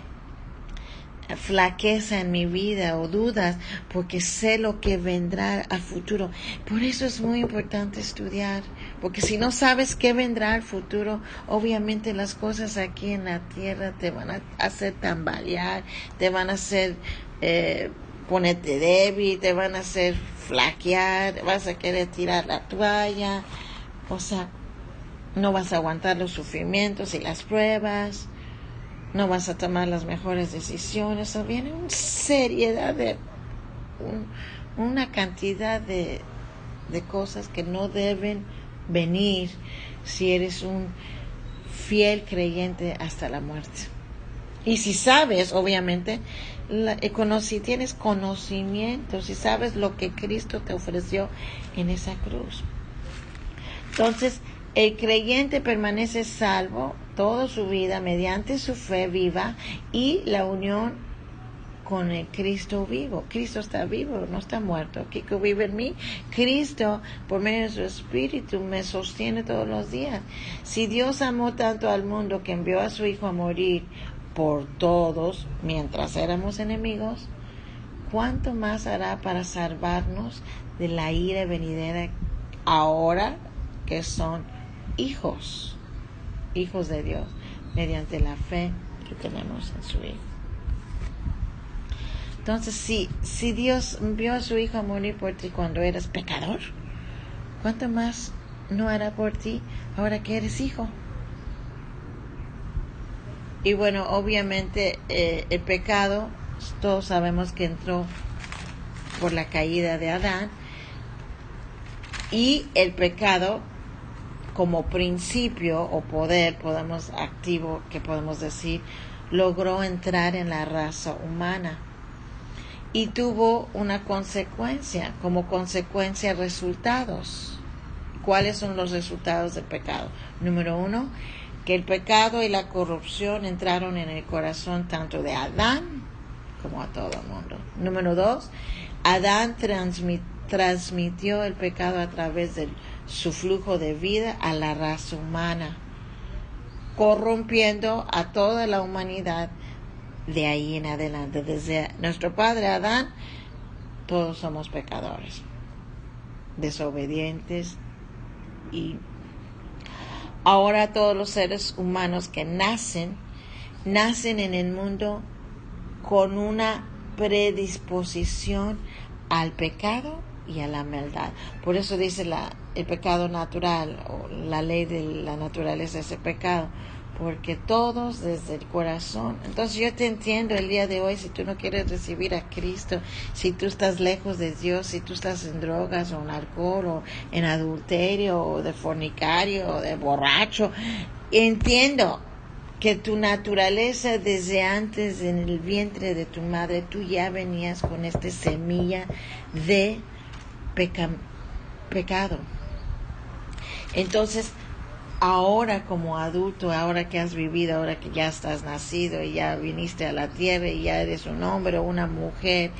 flaqueza en mi vida o dudas, porque sé lo que vendrá al futuro. Por eso es muy importante estudiar, porque si no sabes qué vendrá al futuro, obviamente las cosas aquí en la tierra te van a hacer tambalear, te van a hacer ponerte débil, te van a hacer flaquear, vas a querer tirar la toalla, o sea, no vas a aguantar los sufrimientos y las pruebas, no vas a tomar las mejores decisiones. O viene una seriedad una cantidad de cosas que no deben venir si eres un fiel creyente hasta la muerte. Y si sabes, obviamente, si tienes conocimiento, si sabes lo que Cristo te ofreció en esa cruz. Entonces, el creyente permanece salvo toda su vida mediante su fe viva y la unión con el Cristo vivo. Cristo está vivo, no está muerto. Cristo vive en mí. Cristo, por medio de su Espíritu, me sostiene todos los días. Si Dios amó tanto al mundo que envió a su Hijo a morir por todos mientras éramos enemigos, ¿cuánto más hará para salvarnos de la ira venidera ahora que son hijos de Dios, mediante la fe que tenemos en su Hijo? Entonces, si Dios envió a su Hijo a morir por ti cuando eras pecador, ¿cuánto más no hará por ti ahora que eres hijo? Y bueno, obviamente el pecado, todos sabemos que entró por la caída de Adán, y el pecado como principio o poder, activo, que podemos decir, logró entrar en la raza humana y tuvo una consecuencia, como consecuencia resultados. ¿Cuáles son los resultados del pecado? Número 1, que el pecado y la corrupción entraron en el corazón tanto de Adán como a todo el mundo. Número 2, Adán transmitió el pecado a través de su flujo de vida a la raza humana, corrompiendo a toda la humanidad de ahí en adelante. Desde nuestro padre Adán, todos somos pecadores, desobedientes, y ahora todos los seres humanos que nacen en el mundo con una predisposición al pecado y a la maldad. Por eso dice el pecado natural, o la ley de la naturaleza es el pecado, porque todos desde el corazón. Entonces yo te entiendo el día de hoy, si tú no quieres recibir a Cristo, si tú estás lejos de Dios, si tú estás en drogas o en alcohol o en adulterio o de fornicario o de borracho, entiendo que tu naturaleza desde antes en el vientre de tu madre, tú ya venías con esta semilla de pecado. Entonces, ahora como adulto, ahora que has vivido, ahora que ya estás nacido y ya viniste a la tierra y ya eres un hombre o una mujer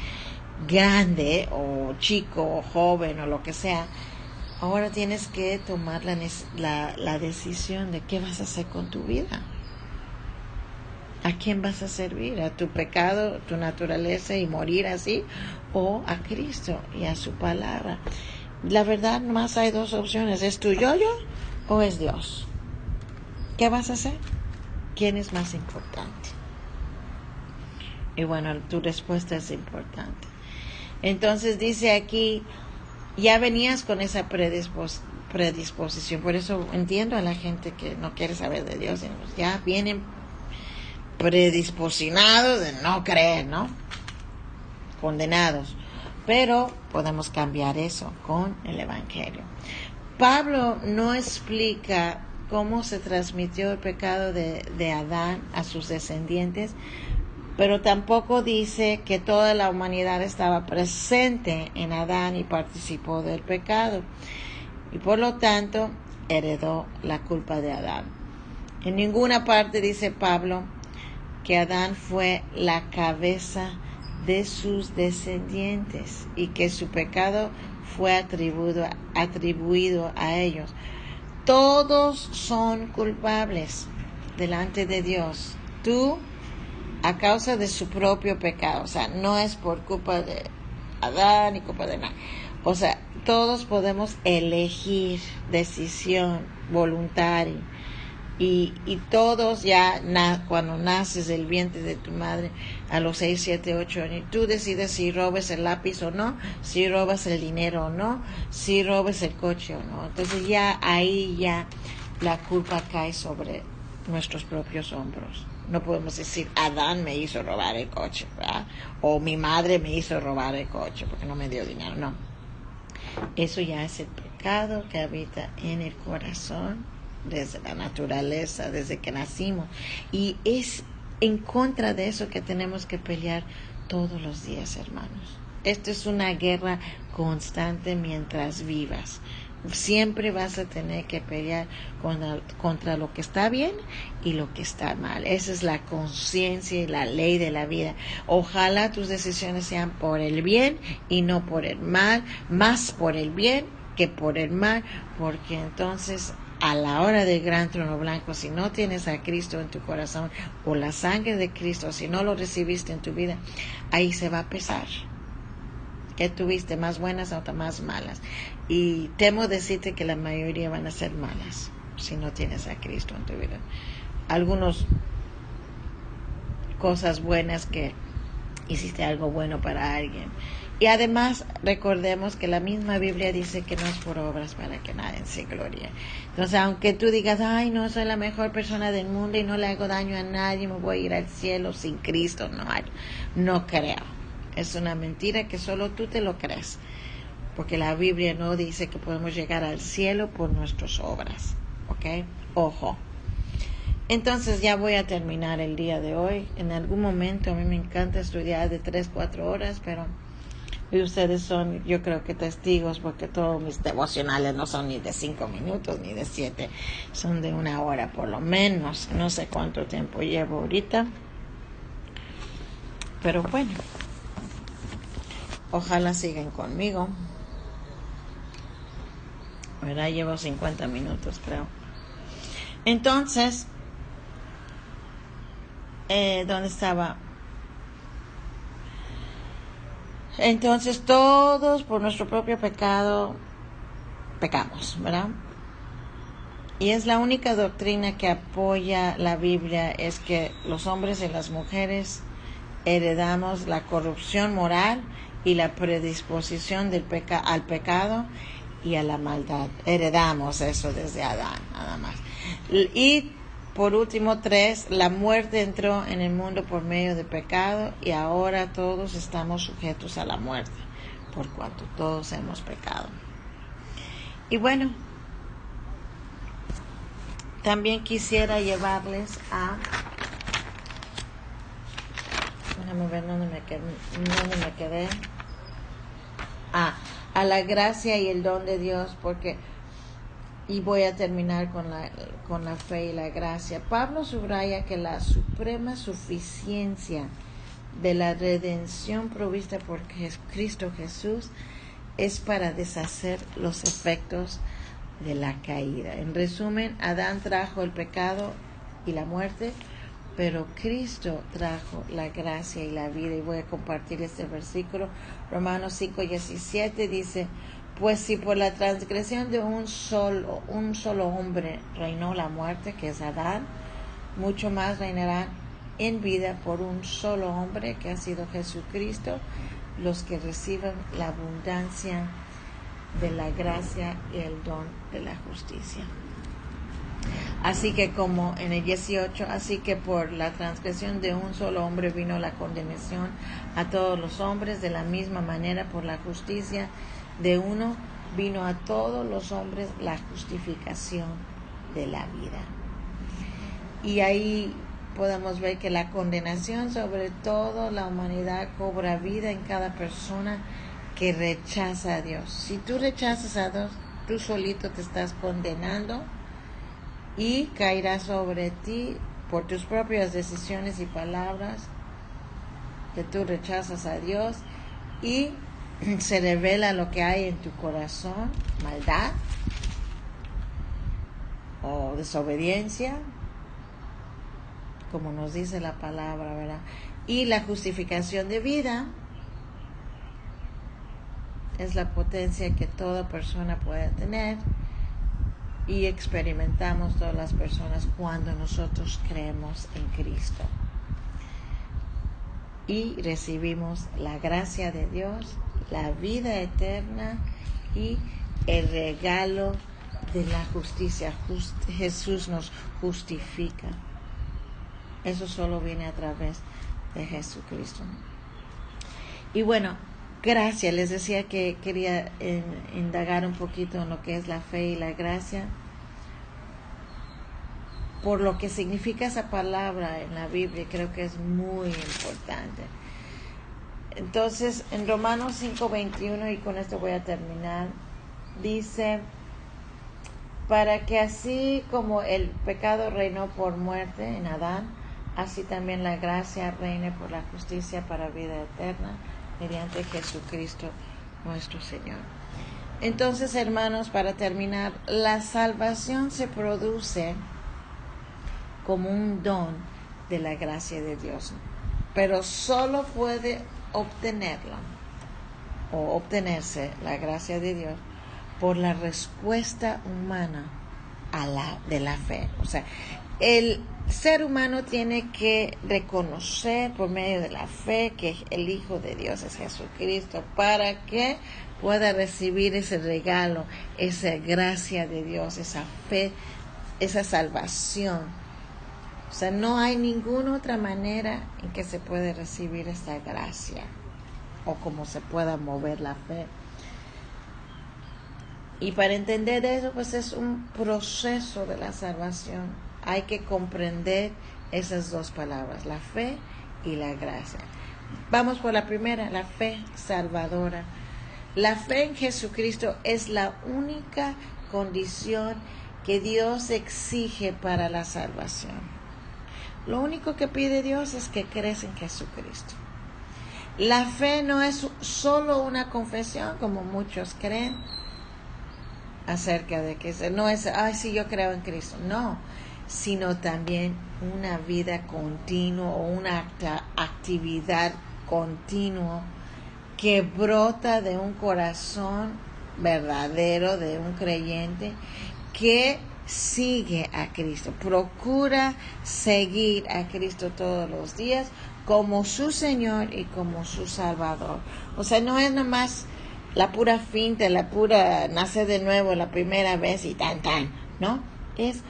grande o chico o joven o lo que sea, ahora tienes que tomar la decisión de qué vas a hacer con tu vida. ¿A quién vas a servir? ¿A tu pecado, tu naturaleza y morir así? ¿O a Cristo y a su palabra? La verdad, nomás hay dos opciones. ¿Es tu yo-yo o es Dios? ¿Qué vas a hacer? ¿Quién es más importante? Y bueno, tu respuesta es importante. Entonces dice aquí, ya venías con esa predisposición. Por eso entiendo a la gente que no quiere saber de Dios. Ya vienen predisposicionados de no creer, ¿no? Condenados. Pero podemos cambiar eso con el Evangelio. Pablo no explica cómo se transmitió el pecado de Adán a sus descendientes, pero tampoco dice que toda la humanidad estaba presente en Adán y participó del pecado, y por lo tanto heredó la culpa de Adán. En ninguna parte dice Pablo que Adán fue la cabeza de sus descendientes y que su pecado fue atribuido a ellos. Todos son culpables delante de Dios. Tú, a causa de su propio pecado, o sea, no es por culpa de Adán ni culpa de nadie. O sea, todos podemos elegir, decisión voluntaria. Y todos ya, cuando naces del vientre de tu madre, a los 6, 7, 8 años, tú decides si robes el lápiz o no, si robas el dinero o no, si robes el coche o no. Entonces ya ahí ya la culpa cae sobre nuestros propios hombros. No podemos decir, Adán me hizo robar el coche, ¿verdad? O mi madre me hizo robar el coche porque no me dio dinero. No. Eso ya es el pecado que habita en el corazón desde la naturaleza, desde que nacimos, y es en contra de eso que tenemos que pelear todos los días, hermanos. Esto es una guerra constante mientras vivas. siempre vas a tener que pelear contra lo que está bien y lo que está mal. Esa es la conciencia y la ley de la vida. Ojalá tus decisiones sean por el bien y no por el mal, más por el bien que por el mal, porque entonces a la hora del gran trono blanco, si no tienes a Cristo en tu corazón o la sangre de Cristo, si no lo recibiste en tu vida, ahí se va a pesar que tuviste, más buenas o más malas. Y temo decirte que la mayoría van a ser malas si no tienes a Cristo en tu vida. Algunas cosas buenas que hiciste algo bueno para alguien. Y además recordemos que la misma Biblia dice que no es por obras para que nadie se glorie. Entonces, aunque tú digas, ay, no, soy la mejor persona del mundo y no le hago daño a nadie, me voy a ir al cielo sin Cristo, no creo. Es una mentira que solo tú te lo crees, porque la Biblia no dice que podemos llegar al cielo por nuestras obras, ¿ok? Ojo. Entonces ya voy a terminar el día de hoy. En algún momento a mí me encanta estudiar de 3-4 horas, pero ustedes son, yo creo que testigos, porque todos mis devocionales no son ni de 5 minutos ni de 7, son de 1 hora por lo menos. No sé cuánto tiempo llevo ahorita, pero bueno, ojalá sigan conmigo. ¿Verdad? Llevo 50 minutos, creo. Entonces, ¿dónde estaba? Entonces, todos por nuestro propio pecado pecamos, ¿verdad? Y es la única doctrina que apoya la Biblia, es que los hombres y las mujeres heredamos la corrupción moral y la predisposición al pecado y a la maldad. Heredamos eso desde Adán, nada más. Y por último, 3, la muerte entró en el mundo por medio del pecado y ahora todos estamos sujetos a la muerte, por cuanto todos hemos pecado. Y bueno, también quisiera llevarles a... Déjame ver dónde me quedé. A la gracia y el don de Dios, porque... Y voy a terminar con la fe y la gracia. Pablo subraya que la suprema suficiencia de la redención provista por Cristo Jesús es para deshacer los efectos de la caída. En resumen, Adán trajo el pecado y la muerte, pero Cristo trajo la gracia y la vida. Y voy a compartir este versículo. Romanos 5:17 dice: pues si por la transgresión de un solo hombre reinó la muerte, que es Adán, mucho más reinarán en vida por un solo hombre, que ha sido Jesucristo, los que reciben la abundancia de la gracia y el don de la justicia. Así que como en el 18, así que por la transgresión de un solo hombre vino la condenación a todos los hombres, de la misma manera por la justicia de uno vino a todos los hombres la justificación de la vida. Y ahí podemos ver que la condenación sobre toda la humanidad cobra vida en cada persona que rechaza a Dios. Si tú rechazas a Dios, tú solito te estás condenando y caerá sobre ti por tus propias decisiones y palabras que tú rechazas a Dios, y se revela lo que hay en tu corazón: maldad o desobediencia, como nos dice la palabra, ¿verdad? Y la justificación de vida es la potencia que toda persona puede tener, y experimentamos todas las personas cuando nosotros creemos en Cristo y recibimos la gracia de Dios, la vida eterna y el regalo de la justicia. Jesús nos justifica. Eso solo viene a través de Jesucristo. Y bueno, gracia. Les decía que quería indagar un poquito en lo que es la fe y la gracia, por lo que significa esa palabra en la Biblia. Creo que es muy importante. Entonces, en Romanos 5:21, y con esto voy a terminar, dice: para que así como el pecado reinó por muerte en Adán, así también la gracia reine por la justicia para vida eterna mediante Jesucristo nuestro Señor. Entonces, hermanos, para terminar, la salvación se produce como un don de la gracia de Dios, pero solo puede obtenerla o obtenerse la gracia de Dios por la respuesta humana de la fe. O sea, el ser humano tiene que reconocer por medio de la fe que el Hijo de Dios es Jesucristo para que pueda recibir ese regalo, esa gracia de Dios, esa fe, esa salvación. O sea, no hay ninguna otra manera en que se puede recibir esta gracia o cómo se pueda mover la fe. Y para entender eso, pues es un proceso de la salvación. Hay que comprender esas dos palabras, la fe y la gracia. Vamos por la primera, la fe salvadora. La fe en Jesucristo es la única condición que Dios exige para la salvación. Lo único que pide Dios es que creas en Jesucristo. La fe no es solo una confesión, como muchos creen, acerca de que no es, sí, yo creo en Cristo. No, sino también una vida continua o una actividad continua que brota de un corazón verdadero de un creyente que sigue a Cristo, procura seguir a Cristo todos los días como su Señor y como su Salvador. O sea, no es nomás la pura finta, la pura nacer de nuevo la primera vez y tan, ¿no? Es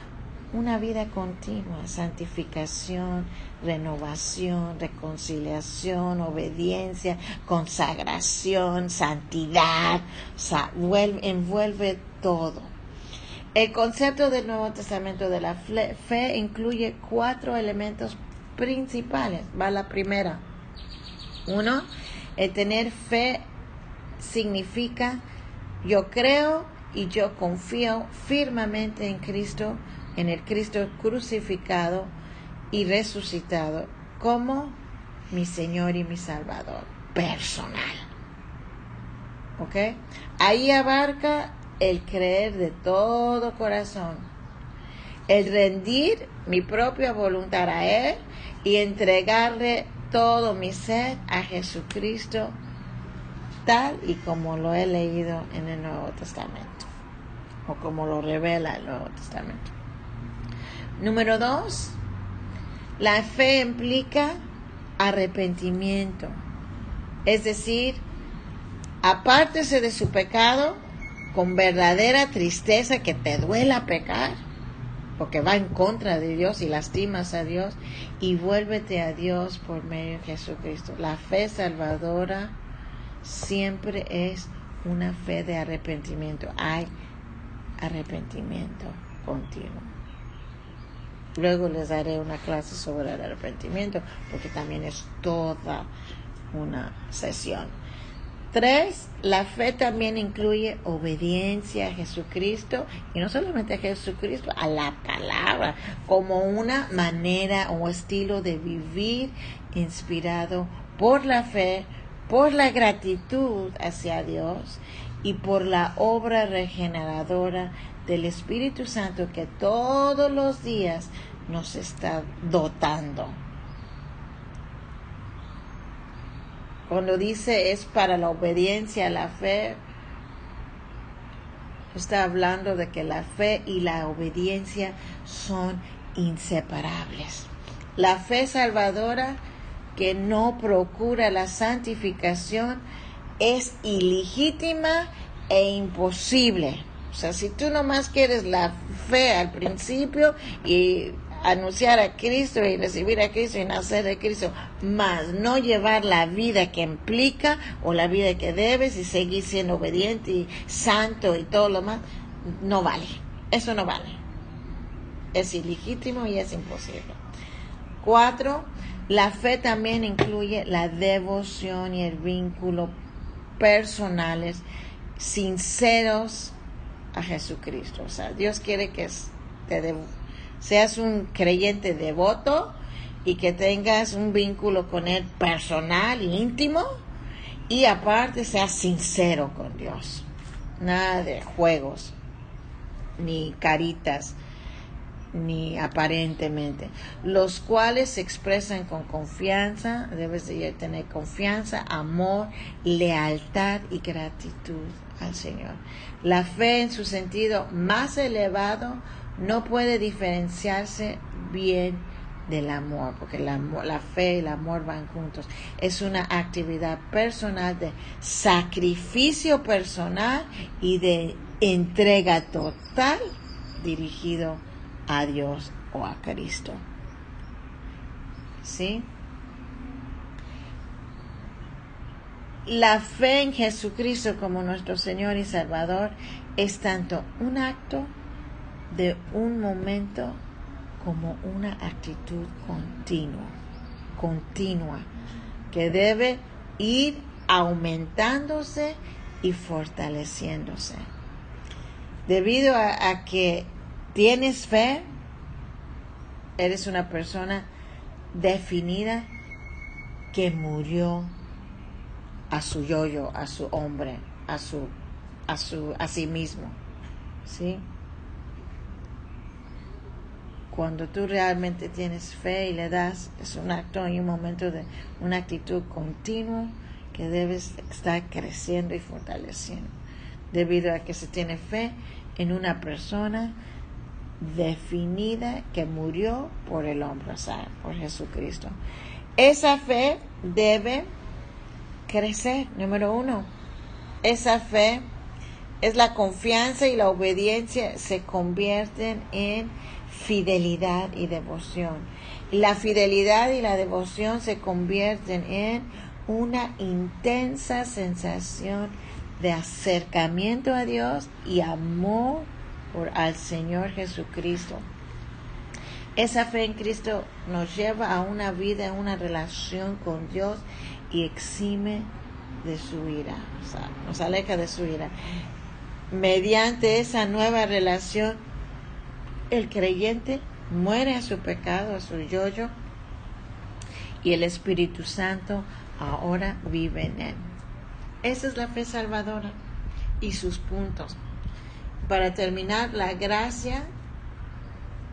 una vida continua, santificación, renovación, reconciliación, obediencia, consagración, santidad, o sea, envuelve todo. El concepto del Nuevo Testamento de la fe incluye 4 elementos principales. Va la primera. 1, el tener fe significa yo creo y yo confío firmemente en Cristo, en el Cristo crucificado y resucitado como mi Señor y mi Salvador personal. ¿Ok? Ahí abarca el creer de todo corazón, el rendir mi propia voluntad a Él y entregarle todo mi ser a Jesucristo tal y como lo he leído en el Nuevo Testamento o como lo revela el Nuevo Testamento. Número 2, la fe implica arrepentimiento, es decir, apártese de su pecado con verdadera tristeza, que te duela pecar porque va en contra de Dios y lastimas a Dios, y vuélvete a Dios por medio de Jesucristo. La fe salvadora siempre es una fe de arrepentimiento. Hay arrepentimiento continuo. Luego les daré una clase sobre el arrepentimiento porque también es toda una sesión. 3, la fe también incluye obediencia a Jesucristo, y no solamente a Jesucristo, a la palabra, como una manera o estilo de vivir inspirado por la fe, por la gratitud hacia Dios y por la obra regeneradora del Espíritu Santo que todos los días nos está dotando. Cuando dice es para la obediencia a la fe, está hablando de que la fe y la obediencia son inseparables. La fe salvadora que no procura la santificación es ilegítima e imposible. O sea, si tú nomás quieres la fe al principio y anunciar a Cristo y recibir a Cristo y nacer de Cristo, más no llevar la vida que implica o la vida que debes y seguir siendo obediente y santo y todo lo más, no vale. Eso no vale. Es ilegítimo y es imposible. 4, la fe también incluye la devoción y el vínculo personales, sinceros a Jesucristo. O sea, Dios quiere que seas un creyente devoto y que tengas un vínculo con Él personal e íntimo, y aparte seas sincero con Dios. Nada de juegos, ni caritas, ni aparentemente, los cuales se expresan con confianza. Debes de tener confianza, amor, lealtad y gratitud al Señor. La fe en su sentido más elevado no puede diferenciarse bien del amor, porque la fe y el amor van juntos. Es una actividad personal de sacrificio personal y de entrega total dirigido a Dios o a Cristo. ¿Sí? La fe en Jesucristo como nuestro Señor y Salvador es tanto un acto de un momento como una actitud continua, que debe ir aumentándose y fortaleciéndose. Debido a que tienes fe, eres una persona definida que murió a su yo-yo, a su hombre, a sí mismo, ¿sí? Cuando tú realmente tienes fe y le das, es un acto y un momento de una actitud continua que debes estar creciendo y fortaleciendo, debido a que se tiene fe en una persona definida que murió por el hombre, o sea, por Jesucristo. Esa fe debe crecer. Número 1, esa fe es la confianza y la obediencia se convierten en fidelidad y devoción. La fidelidad y la devoción se convierten en una intensa sensación de acercamiento a Dios y amor al Señor Jesucristo. Esa fe en Cristo nos lleva a una vida, una relación con Dios y exime de su ira, o sea, nos aleja de su ira. Mediante esa nueva relación, el creyente muere a su pecado, a su yo-yo, y el Espíritu Santo ahora vive en él. Esa es la fe salvadora y sus puntos. Para terminar, la gracia,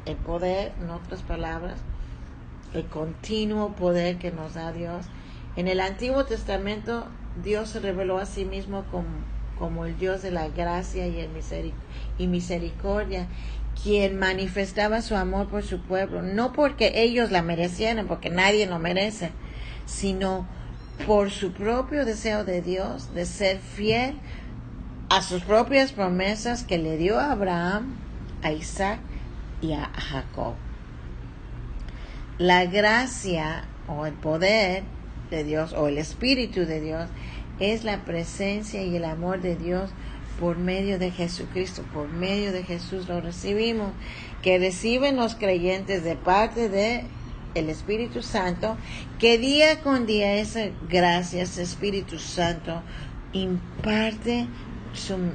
el poder, en otras palabras, el continuo poder que nos da Dios. En el Antiguo Testamento, Dios se reveló a sí mismo como el Dios de la gracia y misericordia, quien manifestaba su amor por su pueblo, no porque ellos la merecieran, porque nadie lo merece, sino por su propio deseo de Dios de ser fiel a sus propias promesas que le dio a Abraham, a Isaac y a Jacob. La gracia o el poder de Dios o el Espíritu de Dios es la presencia y el amor de Dios por medio de Jesucristo. Por medio de Jesús lo recibimos, que reciben los creyentes de parte de el Espíritu Santo, que día con día esa gracia, ese Espíritu Santo imparte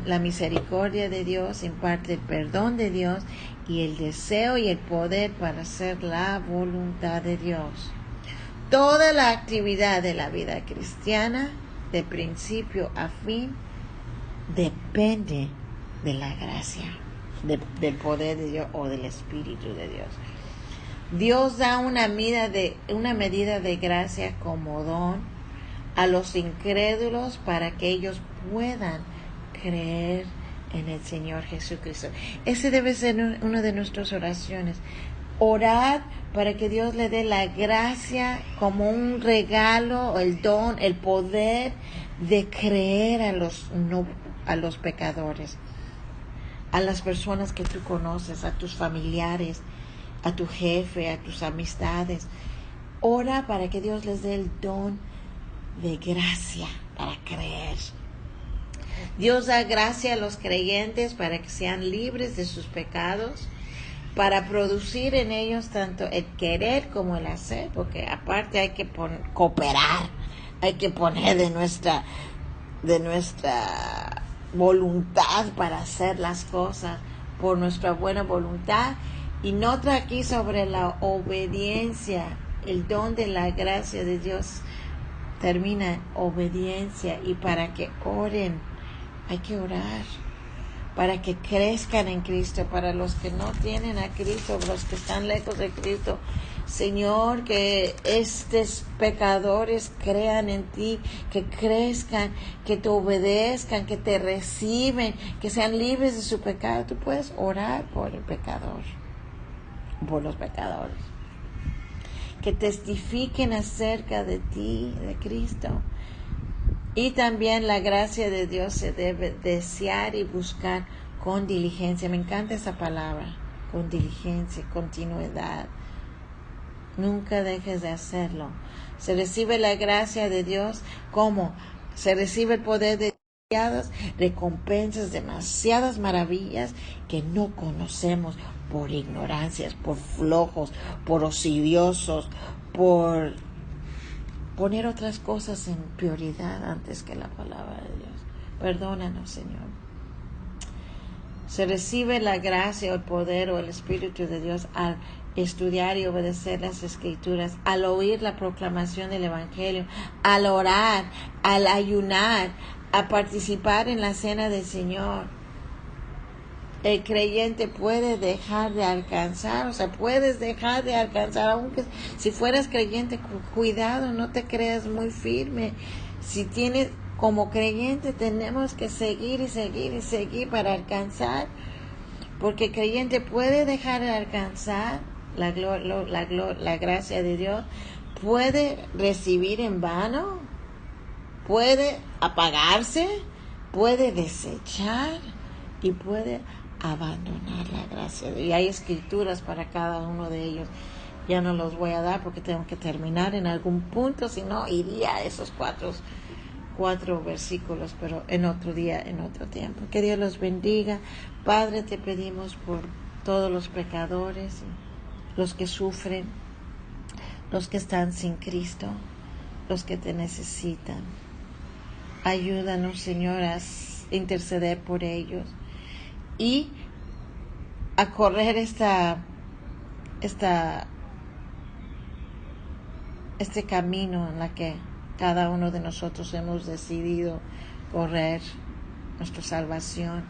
la misericordia de Dios, imparte el perdón de Dios y el deseo y el poder para hacer la voluntad de Dios. Toda la actividad de la vida cristiana, de principio a fin, depende de la gracia, del poder de Dios o del Espíritu de Dios. Dios da una medida de gracia como don a los incrédulos para que ellos puedan creer en el Señor Jesucristo. Ese debe ser una de nuestras oraciones. Orar para que Dios le dé la gracia como un regalo, el don, el poder de creer a los pecadores, a las personas que tú conoces, a tus familiares, a tu jefe, a tus amistades. Ora para que Dios les dé el don de gracia para creer. Dios da gracia a los creyentes para que sean libres de sus pecados, para producir en ellos tanto el querer como el hacer, porque aparte hay que cooperar, hay que poner de nuestra voluntad para hacer las cosas por nuestra buena voluntad, y nota aquí sobre la obediencia, el don de la gracia de Dios termina en obediencia. Y para que oren, hay que orar, para que crezcan en Cristo. Para los que no tienen a Cristo, los que están lejos de Cristo, Señor, que estos pecadores crean en ti, que crezcan, que te obedezcan, que te reciben, que sean libres de su pecado. Tú puedes orar por el pecador, por los pecadores, que testifiquen acerca de ti, de Cristo. Y también la gracia de Dios se debe desear y buscar con diligencia. Me encanta esa palabra, con diligencia, continuidad. Nunca dejes de hacerlo. Se recibe la gracia de Dios como se recibe el poder de demasiadas recompensas, demasiadas maravillas que no conocemos por ignorancias, por flojos, por osidiosos, por poner otras cosas en prioridad antes que la palabra de Dios. Perdónanos, Señor. Se recibe la gracia o el poder o el Espíritu de Dios al estudiar y obedecer las Escrituras, al oír la proclamación del Evangelio, al orar, al ayunar, a participar en la cena del Señor. El creyente puede dejar de alcanzar, puedes dejar de alcanzar, aunque si fueras creyente, cuidado, no te creas muy firme. Si tienes, como creyente, tenemos que seguir y seguir y seguir para alcanzar, porque el creyente puede dejar de alcanzar la gracia de Dios, puede recibir en vano, puede apagarse, puede desechar y puede abandonar la gracia. Y hay escrituras para cada uno de ellos. Ya no los voy a dar porque tengo que terminar en algún punto, si no iría a esos cuatro versículos, pero en otro día, en otro tiempo. Que Dios los bendiga. Padre, te pedimos por todos los pecadores, los que sufren, los que están sin Cristo, los que te necesitan. Ayúdanos, Señor, a interceder por ellos y a correr este camino en la que cada uno de nosotros hemos decidido correr, nuestra salvación.